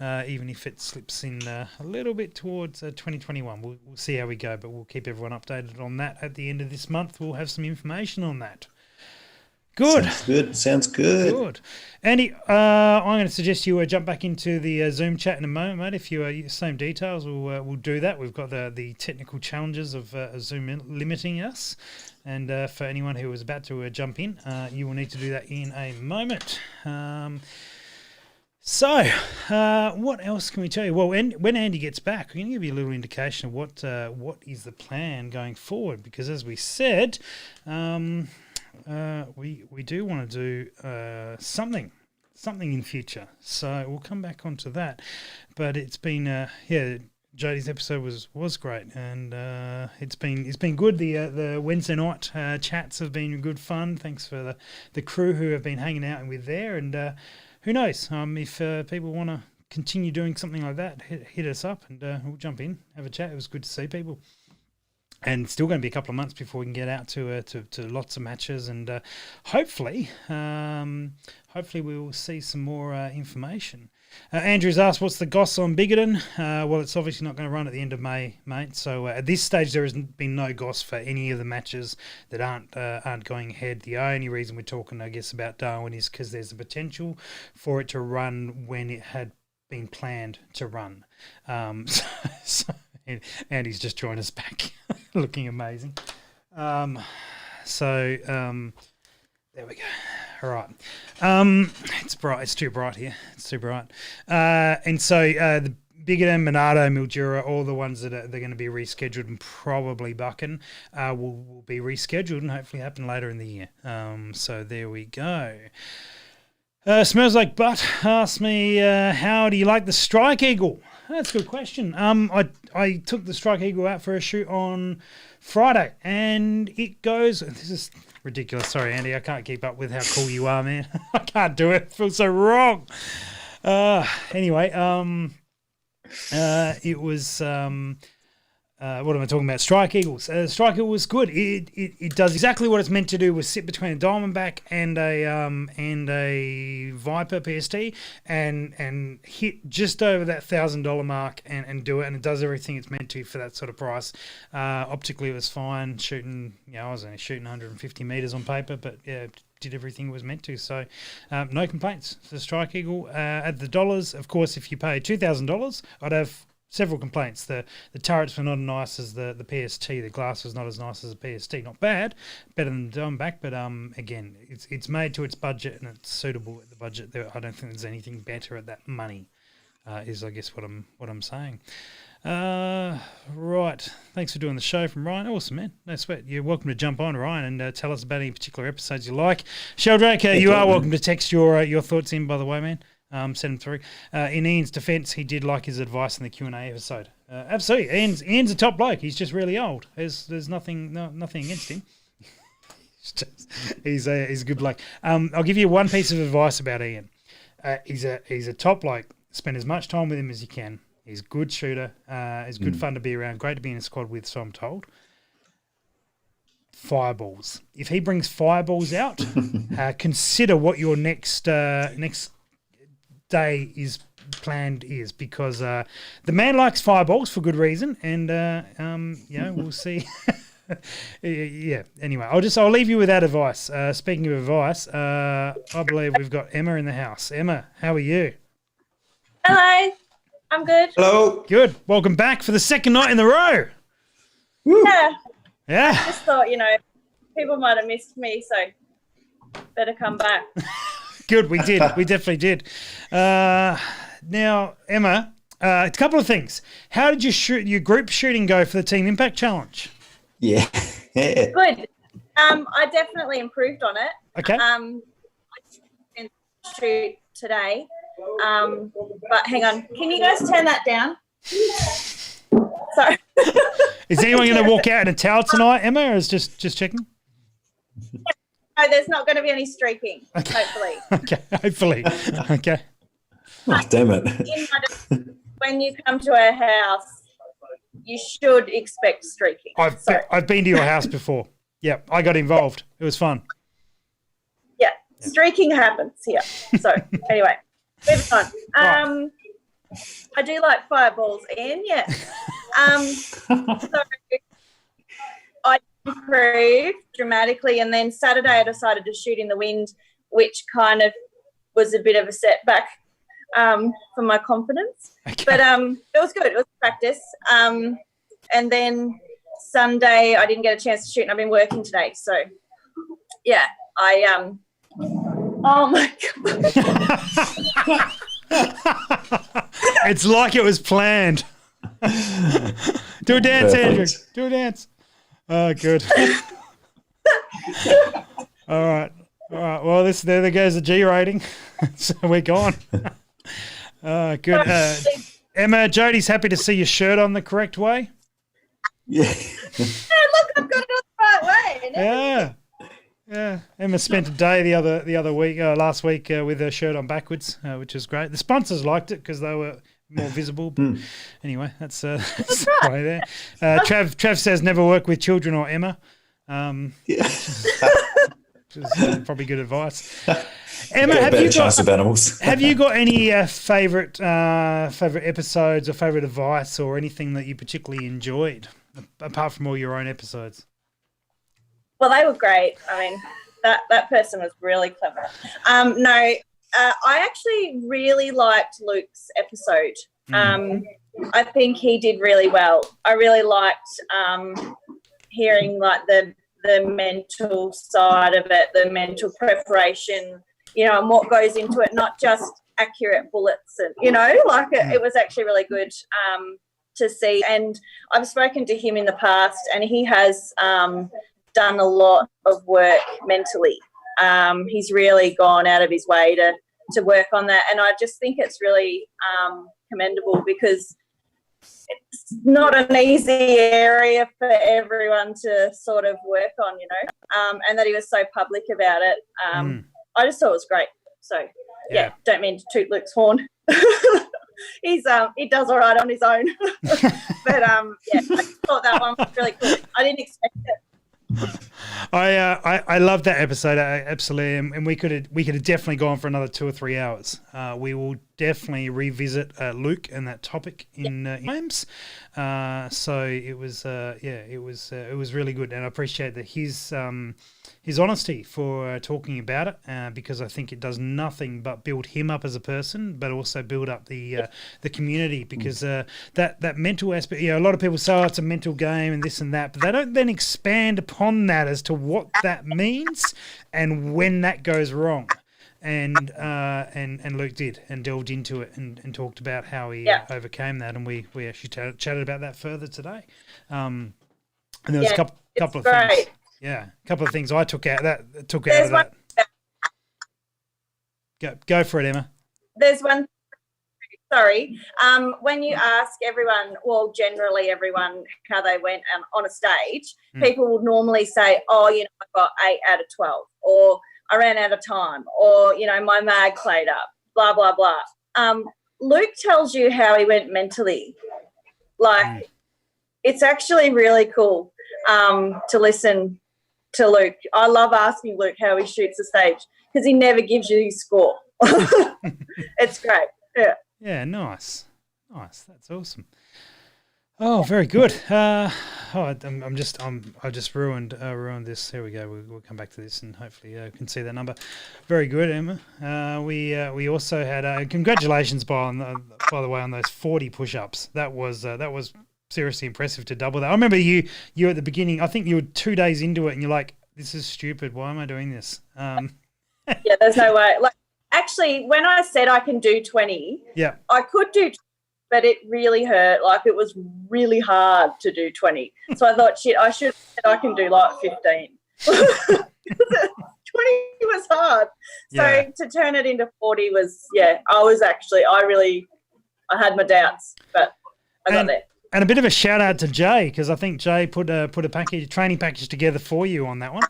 Even if it slips in a little bit towards 2021. We'll see how we go, but we'll keep everyone updated on that at the end of this month. We'll have some information on that. Good. Sounds good. Andy, I'm going to suggest you jump back into the Zoom chat in a moment, mate. If you same details, we'll do that. We've got the technical challenges of Zoom limiting us. And for anyone who was about to jump in, you will need to do that in a moment. So, what else can we tell you? Well, when Andy gets back, we're going to give you a little indication of what is the plan going forward. Because as we said, we do want to do something in future. So we'll come back onto that. But it's been Jody's episode was great, and it's been good. The Wednesday night chats have been good fun. Thanks for the crew who have been hanging out with there, and who knows if people want to continue doing something like that, hit us up and we'll jump in, have a chat. It was good to see people. And it's still going to be a couple of months before we can get out to lots of matches, and hopefully we will see some more information. Andrew's asked, what's the goss on Bigoton? Well, it's obviously not going to run at the end of May, mate. So at this stage, there has been no goss for any of the matches that aren't going ahead. The only reason we're talking, I guess, about Darwin is because there's a potential for it to run when it had been planned to run. And he's just joined us back, looking amazing. There we go. All right. It's bright. It's too bright here. It's too bright. And so the Bigoton, Monado, Mildura, all the ones that they're going to be rescheduled, and probably Buchan will be rescheduled and hopefully happen later in the year. So there we go. Smells Like Butt asked me, how do you like the Strike Eagle? That's a good question. I took the Strike Eagle out for a shoot on Friday, and it goes. This is ridiculous. Sorry, Andy, I can't keep up with how cool you are, man. I can't do it. It feels so wrong. Anyway, it was. What am I talking about? Strike Eagles. Strike Eagle was good. It does exactly what it's meant to do. Was sit between a Diamondback and a Viper PST and hit just over that $1,000 mark and do it. And it does everything it's meant to for that sort of price. Optically, it was fine. Shooting, I was only shooting 150 meters on paper, but yeah, did everything it was meant to. So no complaints. The Strike Eagle at the dollars. Of course, if you pay $2,000, I'd have several complaints. The turrets were not as nice as the PST. The glass was not as nice as the PST. Not bad, better than the Diamondback, but again, it's made to its budget and it's suitable at the budget. I don't think there's anything better at that money. Is I guess what I'm saying. Right. Thanks for doing the show from Ryan. Awesome, man. No sweat. You're welcome to jump on, Ryan, and tell us about any particular episodes you like. Sheldrake, you are welcome to text your thoughts in, by the way, man. Send them through. In Ian's defence, he did like his advice in the Q&A episode. Absolutely. Ian's a top bloke. He's just really old. There's nothing against him. He's a good bloke. I'll give you one piece of advice about Ian. He's a top bloke. Spend as much time with him as you can. He's a good shooter. He's good fun to be around. Great to be in a squad with, so I'm told. Fireballs. If he brings fireballs out, consider what your next day is planned is, because the man likes fireballs for good reason, and we'll see Yeah. Anyway, I'll leave you with that advice. Speaking of advice, I believe we've got Emma in the house. Emma, how are you? Hello, I'm good. Hello. Good. Welcome back for the second night in a row. Woo. Yeah, Yeah. I just thought, people might have missed me, so better come back. Good. We did. We definitely did. Now, Emma, a couple of things. How did your group shooting go for the Team Impact Challenge? Yeah. Good. I definitely improved on it. Okay. I didn't shoot today. But hang on. Can you guys turn that down? Sorry. Is anyone going to walk out in a towel tonight, Emma, or is just checking? No, there's not going to be any streaking, hopefully. Okay, hopefully. Okay. Oh, damn it. When you come to our house, you should expect streaking. I've been to your house before. Yeah, I got involved. It was fun. Yeah, streaking happens here. So anyway, moving on. Right. I do like fireballs, Ian. Yeah. So I improved dramatically, and then Saturday I decided to shoot in the wind, which kind of was a bit of a setback for my confidence. Okay. But it was good. It was practice. And then Sunday I didn't get a chance to shoot, and I've been working today. So yeah, oh my God. It's like it was planned. Do a dance, Perfect. Andrew. Do a dance. Oh, good. All right. Well, there goes the G rating. So we're gone. Good. Emma, Jodie's happy to see your shirt on the correct way. Yeah. Hey, look, I've got it on the right way. Yeah. Yeah. Emma spent a day the other week, last week, with her shirt on backwards, which was great. The sponsors liked it because they were more visible. But anyway, that's the way there. Trav says never work with children or Emma. Yeah. Which is probably good advice. Emma, Got a better chance of animals. have you got any favourite episodes or favourite advice or anything that you particularly enjoyed, apart from all your own episodes? Well, they were great. I mean, that person was really clever. I actually really liked Luke's episode. I think he did really well. I really liked hearing like the mental side of it, the mental preparation, and what goes into it, not just accurate bullets and, it was actually really good to see. And I've spoken to him in the past, and he has done a lot of work mentally. He's really gone out of his way to work on that, and I just think it's really commendable because it's not an easy area for everyone to sort of work on, and that he was so public about it. I just thought it was great. So, yeah, don't mean to toot Luke's horn. He does all right on his own. But, I thought that one was really cool. I didn't expect it. I love that episode, absolutely, and we could have definitely gone for another 2 or 3 hours. We will definitely revisit Luke and that topic in times. So it was really good, and I appreciate that his honesty for talking about it, because I think it does nothing but build him up as a person, but also build up the community, because that mental aspect. A lot of people say, it's a mental game and this and that, but they don't then expand upon that as to what that means and when that goes wrong. And Luke did, and delved into it and talked about how he overcame that, and we actually chatted about that further today. And there was a couple of things. Yeah, a couple of things I took out of that. Go for it, Emma. There's one. Sorry. When you ask everyone, well, generally everyone, how they went on a stage, people would normally say, I got 8 out of 12, or I ran out of time, or, my mag played up, blah, blah, blah. Luke tells you how he went mentally. Like, it's actually really cool to listen to Luke. I love asking Luke how he shoots the stage because he never gives you his score. It's great. Yeah. Yeah, nice. That's awesome. Oh, very good. I just ruined this. There we go. We'll come back to this and hopefully can see that number. Very good, Emma. We also had congratulations by the way on those 40 push-ups. That was seriously impressive to double that. I remember you at the beginning. I think you were 2 days into it, and you're like, "This is stupid. Why am I doing this?" Yeah, there's no way. Like, actually, when I said I can do 20, yeah, I could do, but it really hurt. Like, it was really hard to do 20. So I thought, shit, I should have said I can do like 15. 20 was hard. Yeah. So to turn it into 40 was, I had my doubts, but I got there. And a bit of a shout out to Jay, because I think Jay put a training package together for you on that one.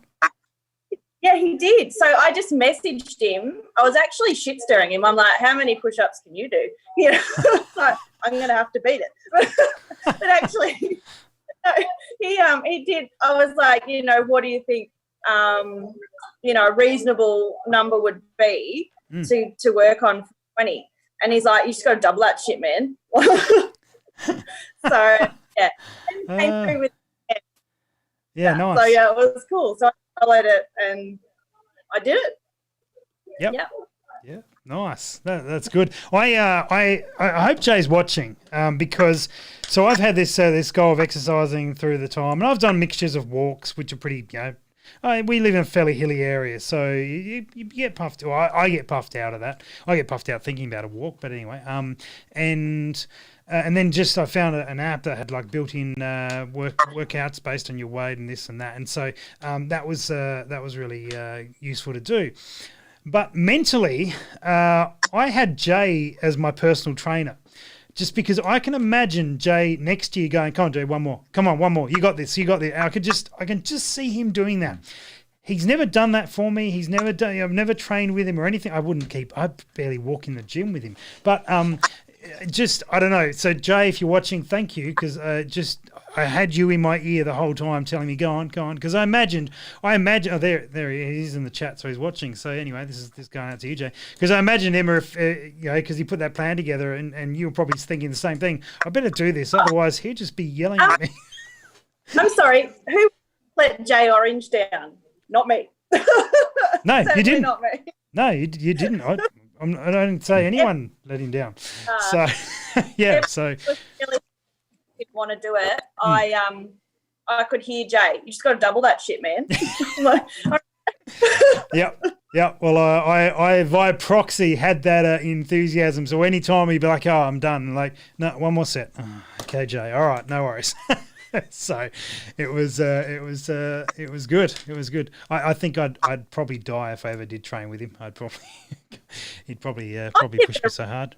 Yeah, he did. So I just messaged him. I was actually shit stirring him. I'm like, how many push-ups can you do? You know, so I'm going to have to beat it. But actually, no, he did. I was like, what do you think, a reasonable number would be to work on 20? And he's like, you just got to double that shit, man. So, yeah. And came through with it. Yeah, nice. So, yeah, it was cool. So I followed it and I did it. Yep. Yeah, nice. That's good. I hope Jay's watching because I've had this goal of exercising through the time, and I've done mixtures of walks, which are pretty, we live in a fairly hilly area, so you get puffed. Well, I get puffed out of that. I get puffed out thinking about a walk, but anyway, and then I found an app that had like built-in workouts based on your weight and this and that, and so that was really useful to do. But mentally, I had Jay as my personal trainer, just because I can imagine Jay next year going, "Come on, Jay, one more. Come on, one more. You got this. You got this." I can just see him doing that. He's never done that for me. I've never trained with him or anything. I barely walk in the gym with him. But I don't know. So Jay, if you're watching, thank you, because I had you in my ear the whole time telling me, go on, because I imagine. Oh, there he is in the chat, so he's watching. So anyway, this is going out to you, Jay, because I imagine Emma, because he put that plan together, and you were probably thinking the same thing. I better do this, otherwise he'd just be yelling at me. I'm sorry. Who let Jay Orange down? Not me. No, you didn't. Not me. No, you didn't. I don't say anyone let him down. So, yeah. So, really didn't want to do it. I could hear Jay. You just got to double that shit, man. Yeah. Well, I via proxy had that enthusiasm. So anytime he'd be like, "Oh, I'm done," like, "No, one more set." Oh, okay, Jay. All right, no worries. So it was good. It was good. I think I'd probably die if I ever did train with him. He'd probably push me so hard.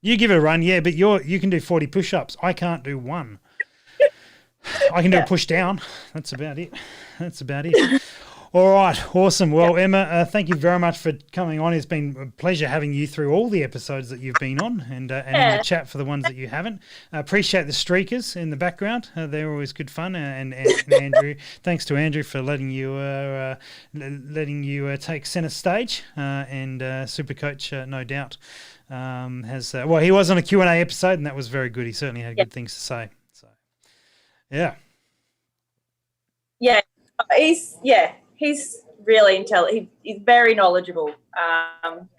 You give it a run, yeah, but you can do 40 push-ups. I can't do one. I can do a push down. That's about it. All right, awesome. Well, Emma, thank you very much for coming on. It's been a pleasure having you through all the episodes that you've been on, and in the chat for the ones that you haven't. Appreciate the streakers in the background. They're always good fun. And Andrew, thanks to Andrew for letting you take centre stage. And Supercoach, no doubt, he was on a Q&A episode, and that was very good. He certainly had good things to say. So, yeah. Yeah, he's really intelligent. He's very knowledgeable,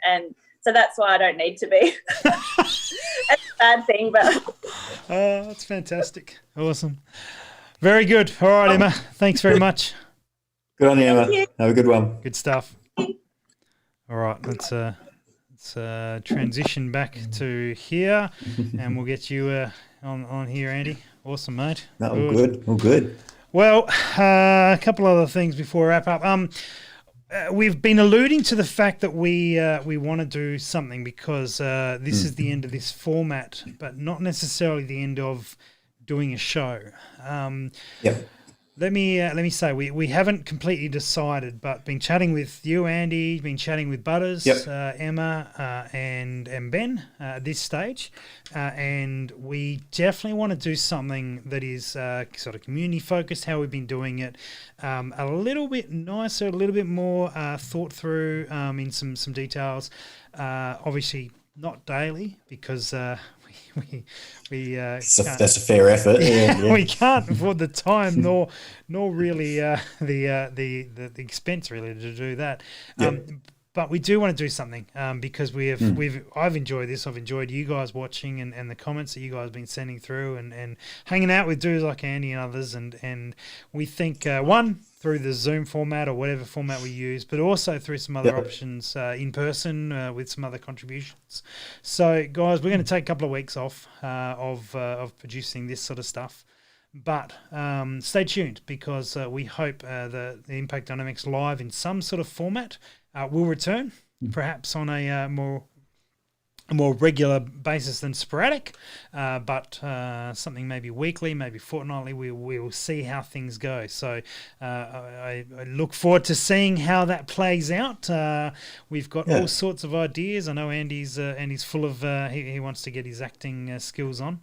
and so that's why I don't need to be. That's a bad thing, but that's fantastic. Awesome, very good. All right, Emma, thanks very much. Good on you, Emma. Have a good one. Good stuff. All right, let's transition back to here, and we'll get you on here, Andy. Awesome, mate. No, all good. Well, a couple other things before we wrap up. We've been alluding to the fact that we want to do something because this is the end of this format, but not necessarily the end of doing a show. Yep. Let me say we haven't completely decided, but been chatting with you, Andy, been chatting with Butters, Emma, and Ben at this stage, and we definitely want to do something that is sort of community focused. How we've been doing it, a little bit nicer, a little bit more thought through in some details. Obviously not daily because That's a fair effort. Yeah. We can't afford the time nor really the expense really to do that. But we do want to do something because I've enjoyed this. I've enjoyed you guys watching and the comments that you guys have been sending through and hanging out with dudes like Andy and others. And we think, one, through the Zoom format or whatever format we use, but also through some other options in person with some other contributions. So, guys, we're going to take a couple of weeks off of producing this sort of stuff. But stay tuned because we hope the Impact Dynamics Live in some sort of format will return, perhaps on a more regular basis than sporadic, but something maybe weekly, maybe fortnightly. We will see how things go. So I look forward to seeing how that plays out. We've got all sorts of ideas. I know Andy's full of he wants to get his acting skills on.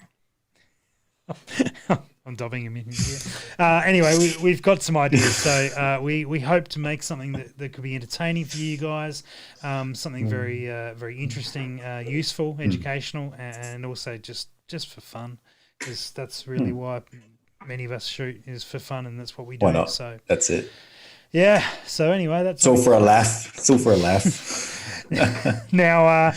I'm dobbing him in here. Anyway, we've got some ideas. So we hope to make something that could be entertaining for you guys, something very very interesting, useful, educational, and also just for fun, because that's really why many of us shoot, is for fun, and that's what we do. Why not? So that's it. Yeah. So anyway, that's it's all for a laugh. It's all for a laugh. Now,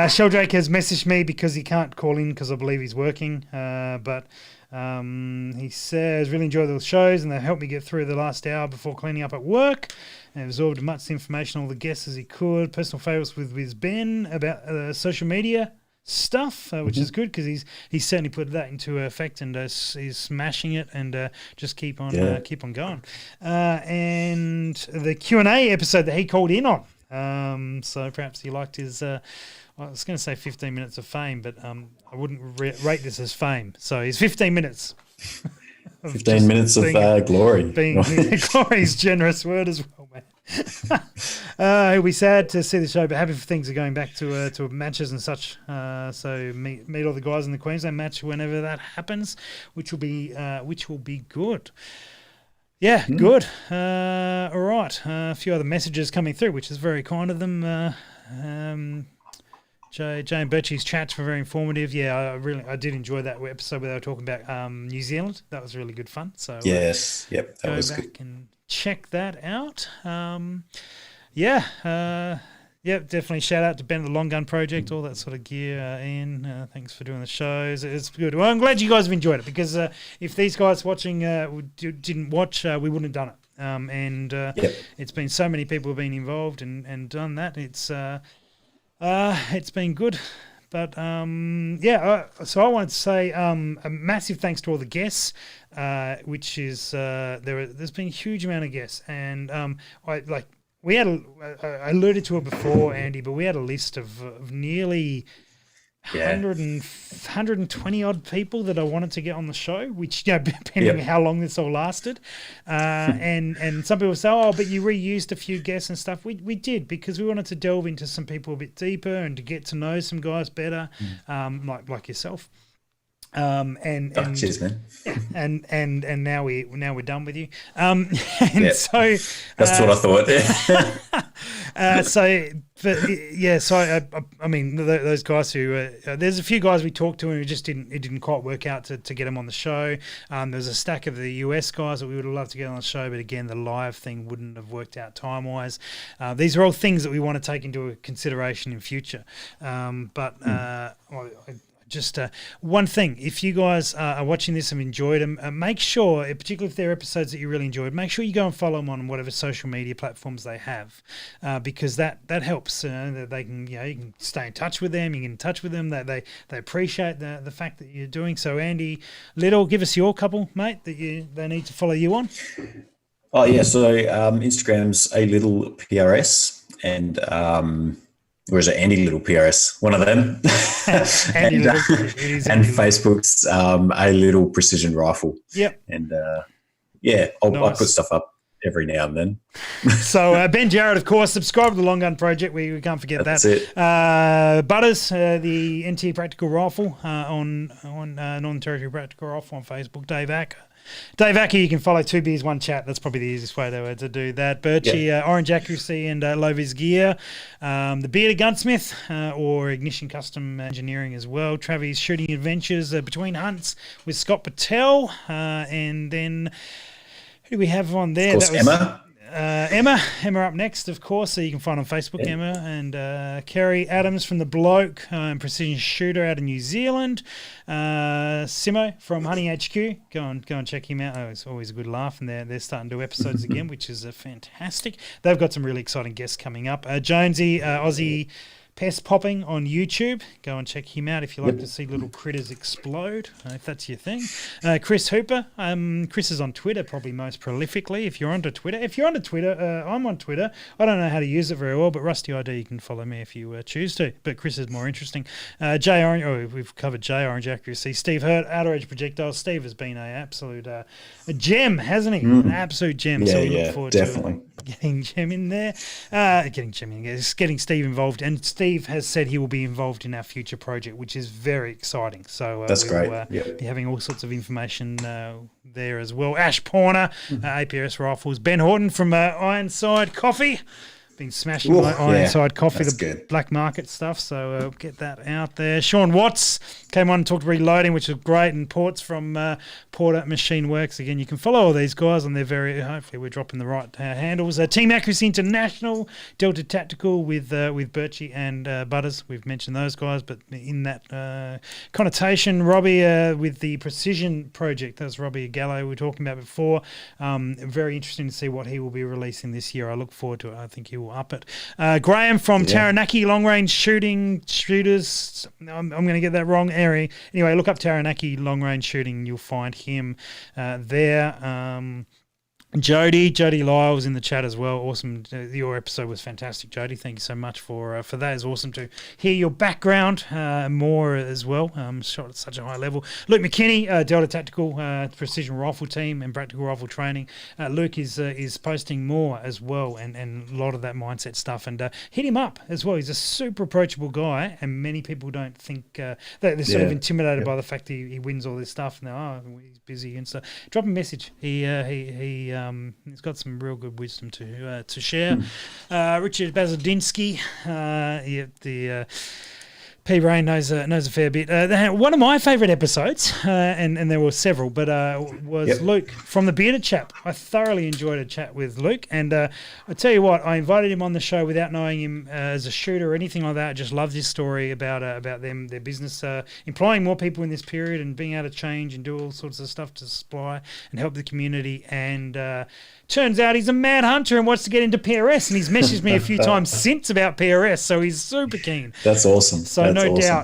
Sheldrake has messaged me because he can't call in because I believe he's working. But he says, really enjoy the shows and they helped me get through the last hour before cleaning up at work and absorbed as much information, all the guests as he could. Personal favourites with Ben about social media stuff, which is good because he's certainly put that into effect and is smashing it, and just keep on going. And the Q&A episode that he called in on, so perhaps he liked his I was going to say 15 minutes of fame, but I wouldn't rate this as fame. So he's 15 minutes 15 minutes of glory. Glory is a generous word as well, man. He'll be sad to see the show, but happy for things are going back to matches and such. So meet all the guys in the Queensland match whenever that happens, which will be good. Yeah, good. All right. A few other messages coming through, which is very kind of them. Jay and Birchie's chats were very informative. Yeah, I did enjoy that episode where they were talking about New Zealand. That was really good fun. So yes, that was good. Go back and check that out. Definitely shout out to Ben at the Long Gun Project, all that sort of gear. Ian, thanks for doing the shows. It's good. Well, I'm glad you guys have enjoyed it, because if these guys watching didn't watch, we wouldn't have done it. It's been so many people have been involved and done that. It's been good. But so I wanted to say a massive thanks to all the guests, which is there's been a huge amount of guests, and we had I alluded to it before, Andy, but we had a list of nearly 120 odd people that I wanted to get on the show, which, depending on how long this all lasted. And some people say, but you reused a few guests and stuff. We did, because we wanted to delve into some people a bit deeper and to get to know some guys better, like yourself. Cheers, man. And now we're done with you. So that's what I thought. I mean, those guys who there's a few guys we talked to and it didn't quite work out to get them on the show. There's a stack of the US guys that we would have loved to get on the show, but again, the live thing wouldn't have worked out time wise. These are all things that we want to take into consideration in future. Just one thing, if you guys are watching this and enjoyed them, make sure, particularly if they're episodes that you really enjoyed, make sure you go and follow them on whatever social media platforms they have, because that helps. They can, you can stay in touch with them. You get in touch with them. They appreciate the fact that you're doing. So, Andy Little, give us your couple, mate, that they need to follow you on. Oh yeah, so Instagram's a little PRS and. Or is it Andy Little PRS? One of them. and Facebook's a little precision rifle. Yep. And I'll put stuff up. every now and then. So Ben Jarrett, of course, subscribe to the Long Gun Project. We can't forget That's that. it. Butters, the NT Practical Rifle on Northern Territory Practical Rifle on Facebook. Dave Acker, you can follow 2 Beers 1 Chat. That's probably the easiest way to do that. Birchie, Orange Accuracy and Low Vis Gear. The Bearded Gunsmith or Ignition Custom Engineering as well. Travis Shooting Adventures Between Hunts with Scott Patel. And then who do we have on there? Of course, Emma. Emma up next, of course. So you can find on Facebook, Emma, and Kerry Adams from The Bloke, Precision Shooter out of New Zealand. Simo from Hunting HQ. Go and check him out. Oh, it's always a good laugh, and they're starting to do episodes again, which is fantastic. They've got some really exciting guests coming up. Jonesy, Aussie Pest Popping on YouTube. Go and check him out if you like to see little critters explode, if that's your thing. Chris Hooper. Chris is on Twitter probably most prolifically. If you're onto Twitter, I'm on Twitter. I don't know how to use it very well, but Rusty ID, you can follow me if you choose to. But Chris is more interesting. Jay Orange. We've covered Jay Orange Accuracy. Steve Hurt, Outer Edge Projectiles. Steve has been an absolute a gem, hasn't he? An absolute gem. Yeah, so we look forward definitely. to getting Gem in there. Getting Steve involved, and Steve has said he will be involved in our future project, which is very exciting. So that's great. Be having all sorts of information there as well. Ash Porner, APRS Rifles. Ben Horton from Ironside Coffee. Been smashing my Ironside Coffee, the good. black market stuff, so get that out there. Sean Watts came on and talked reloading, which was great, and Ports from Porter Machine Works. Again, you can follow all these guys on their hopefully we're dropping the right handles. Team Accuracy International, Delta Tactical with Birchie and Butters. We've mentioned those guys, but in that connotation, Robbie with the Precision Project. That's Robbie Gallo we were talking about before. Very interesting to see what he will be releasing this year. I look forward to it. I think he will up it. Graham from Taranaki Long Range Shooters. I'm going to get that wrong. Anyway, look up Taranaki Long Range Shooting. You'll find him there. Jody Lyle's in the chat as well. Awesome. Your episode was fantastic, Jody. Thank you so much for that. It's awesome to hear your background more as well. Shot at such a high level. Luke McKinney, Delta Tactical Precision Rifle Team and Practical Rifle Training. Luke is posting more as well, and a lot of that mindset stuff. And hit him up as well. He's a super approachable guy, and many people don't think they're sort of intimidated by the fact that he wins all this stuff. And he's busy and stuff. Drop him a message. He's got some real good wisdom to share. Richard Bazadinsky, the P-Brain knows a fair bit. One of my favourite episodes, and there were several, but was Luke from the Bearded Chap. I thoroughly enjoyed a chat with Luke, and I tell you what, I invited him on the show without knowing him as a shooter or anything like that. I just loved his story about them, their business, employing more people in this period and being able to change and do all sorts of stuff to supply and help the community. And turns out he's a mad hunter and wants to get into PRS, and he's messaged me a few times since about PRS, so he's super keen. That's awesome. So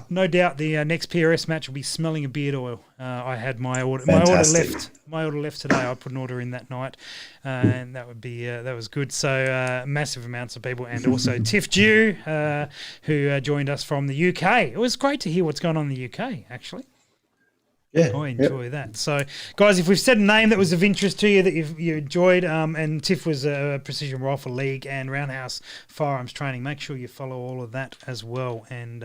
no doubt the next PRS match will be smelling of beard oil. I had my order left today. I put an order in that night, and that would be that was good. So massive amounts of people, and also Tiff Dew, who joined us from the UK. It was great to hear what's going on in the UK, actually. Yeah, I enjoy that. So, guys, if we've said a name that was of interest to you that you enjoyed, and Tiff was a Precision Rifle League and Roundhouse Firearms Training, make sure you follow all of that as well. And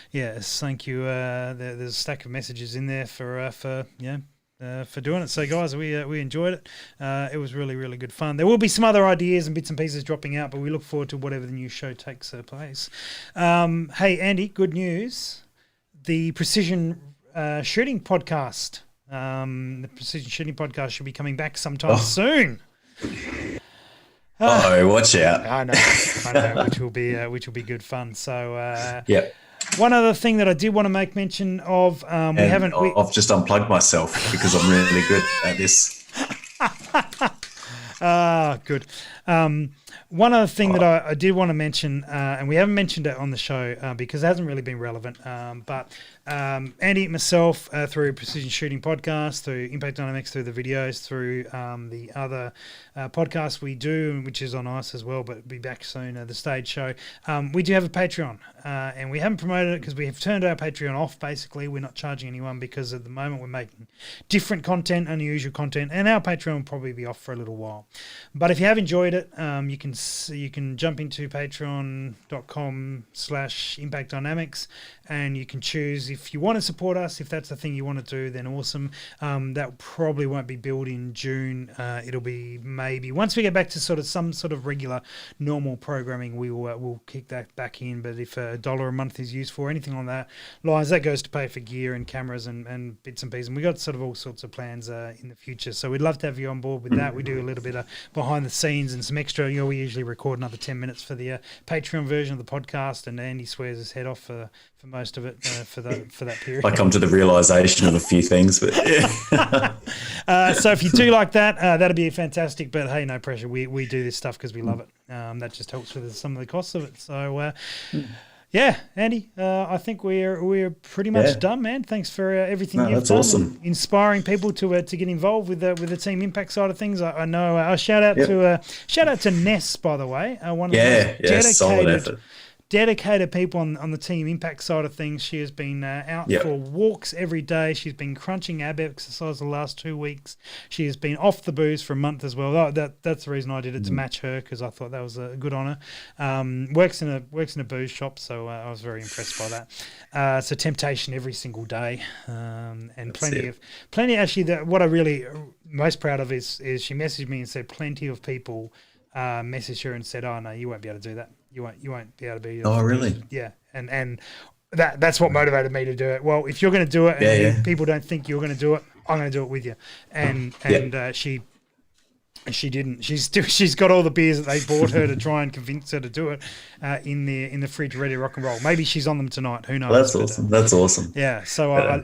yes, thank you. There's a stack of messages in there for doing it. So, guys, we enjoyed it. It was really, really good fun. There will be some other ideas and bits and pieces dropping out, but we look forward to whatever the new show takes place. Hey, Andy, good news. The Precision Shooting podcast. The Precision Shooting podcast should be coming back sometime soon. Watch out! I know, which will be good fun. So, one other thing that I did want to make mention of, I've just unplugged myself because I'm really good at this. Good. One other thing that I did want to mention, and we haven't mentioned it on the show because it hasn't really been relevant, but Andy, myself, through Precision Shooting Podcast, through Impact Dynamics, through the videos, through the other podcast we do, which is on ice as well, but be back soon, the stage show. We do have a Patreon, and we haven't promoted it because we have turned our Patreon off, basically. We're not charging anyone because at the moment we're making different content, unusual content, and our Patreon will probably be off for a little while. But if you have enjoyed it, you can jump into patreon.com/Impact Dynamics, and you can choose if you want to support us. If that's the thing you want to do, then awesome. That probably won't be billed in June. It'll be maybe once we get back to some sort of regular normal programming, we'll kick that back in. But if $1 a month is used for anything on that lines, that goes to pay for gear and cameras and bits and pieces. And we got sort of all sorts of plans in the future. So we'd love to have you on board with that. We do a little bit of behind the scenes and some extra. We usually record another 10 minutes for the Patreon version of the podcast, and Andy swears his head off for most of it for that period. I come to the realisation of a few things, but yeah. So if you do like that, that'd be fantastic. But hey, no pressure. We do this stuff because we love it. That just helps with some of the costs of it. So yeah, Andy, I think we're pretty much done, man. Thanks for everything you've that's done. Awesome. Inspiring people to get involved with the Team Impact side of things. I know. Shout out to Ness, by the way. One of the most dedicated people on the Team Impact side of things. She has been out for walks every day. She's been crunching ab exercise the last 2 weeks. She has been off the booze for a month as well. That's the reason I did it, to match her, because I thought that was a good honour. Works in a booze shop, so I was very impressed by that. So temptation every single day, and that's plenty. Actually, what I really most proud of is she messaged me and said plenty of people messaged her and said, "Oh no, you won't be able to do that. You won't be able to be." Oh, really? Yeah, and that's what motivated me to do it. Well, if you're going to do it, and people don't think you're going to do it, I'm going to do it with you. And she didn't. She's got all the beers that they bought her to try and convince her to do it in the fridge, ready to rock and roll. Maybe she's on them tonight. Who knows? Well, that's awesome. That's awesome. Yeah. So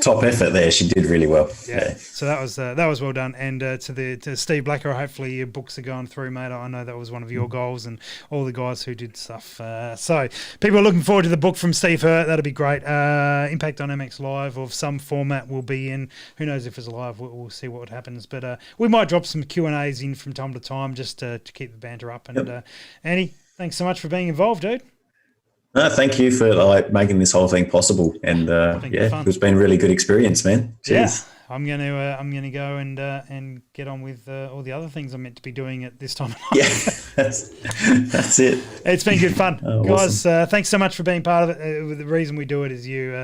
top effort there. She did really well. Yeah. So that was well done. And to Steve Blacker, hopefully your books are going through, mate. I know that was one of your goals, and all the guys who did stuff. So people are looking forward to the book from Steve Hurt. That'll be great. Impact Dynamics Live of some format will be in. Who knows if it's live? We'll see what happens. But we might drop some Q&As in from time to time just to keep the banter up. And Andy, thanks so much for being involved, dude. No, thank you for making this whole thing possible. And it's been a really good experience, man. Cheers. Yeah. I'm gonna go and get on with all the other things I'm meant to be doing at this time. Yeah, that's it. It's been good fun, guys. Awesome. Thanks so much for being part of it. The reason we do it is you,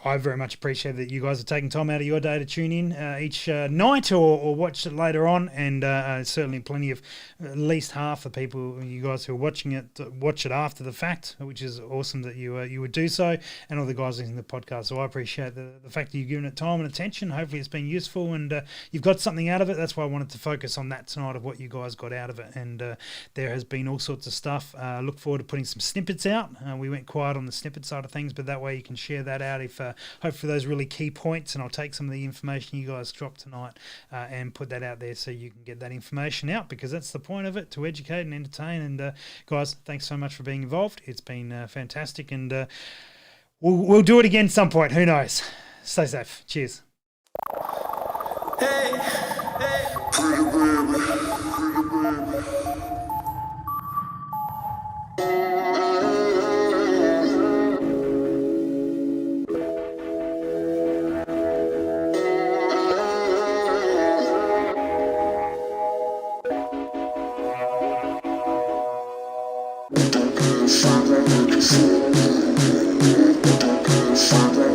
I very much appreciate that you guys are taking time out of your day to tune in each night or watch it later on, and certainly plenty of at least half the people, you guys who are watching it, watch it after the fact, which is awesome that you would do so, and all the guys listening to the podcast. So I appreciate the fact that you've given it time and attention. Hopefully it's been useful and you've got something out of it. That's why I wanted to focus on that tonight, of what you guys got out of it, and there has been all sorts of stuff. Look forward to putting some snippets out. We went quiet on the snippet side of things, but that way you can share that out if hopefully those really key points, and I'll take some of the information you guys dropped tonight and put that out there so you can get that information out, because that's the point of it, to educate and entertain. And guys, thanks so much for being involved. It's been fantastic, and we'll do it again some point. Who knows? Stay safe. Cheers. Hey, pretty baby, pretty baby. Father,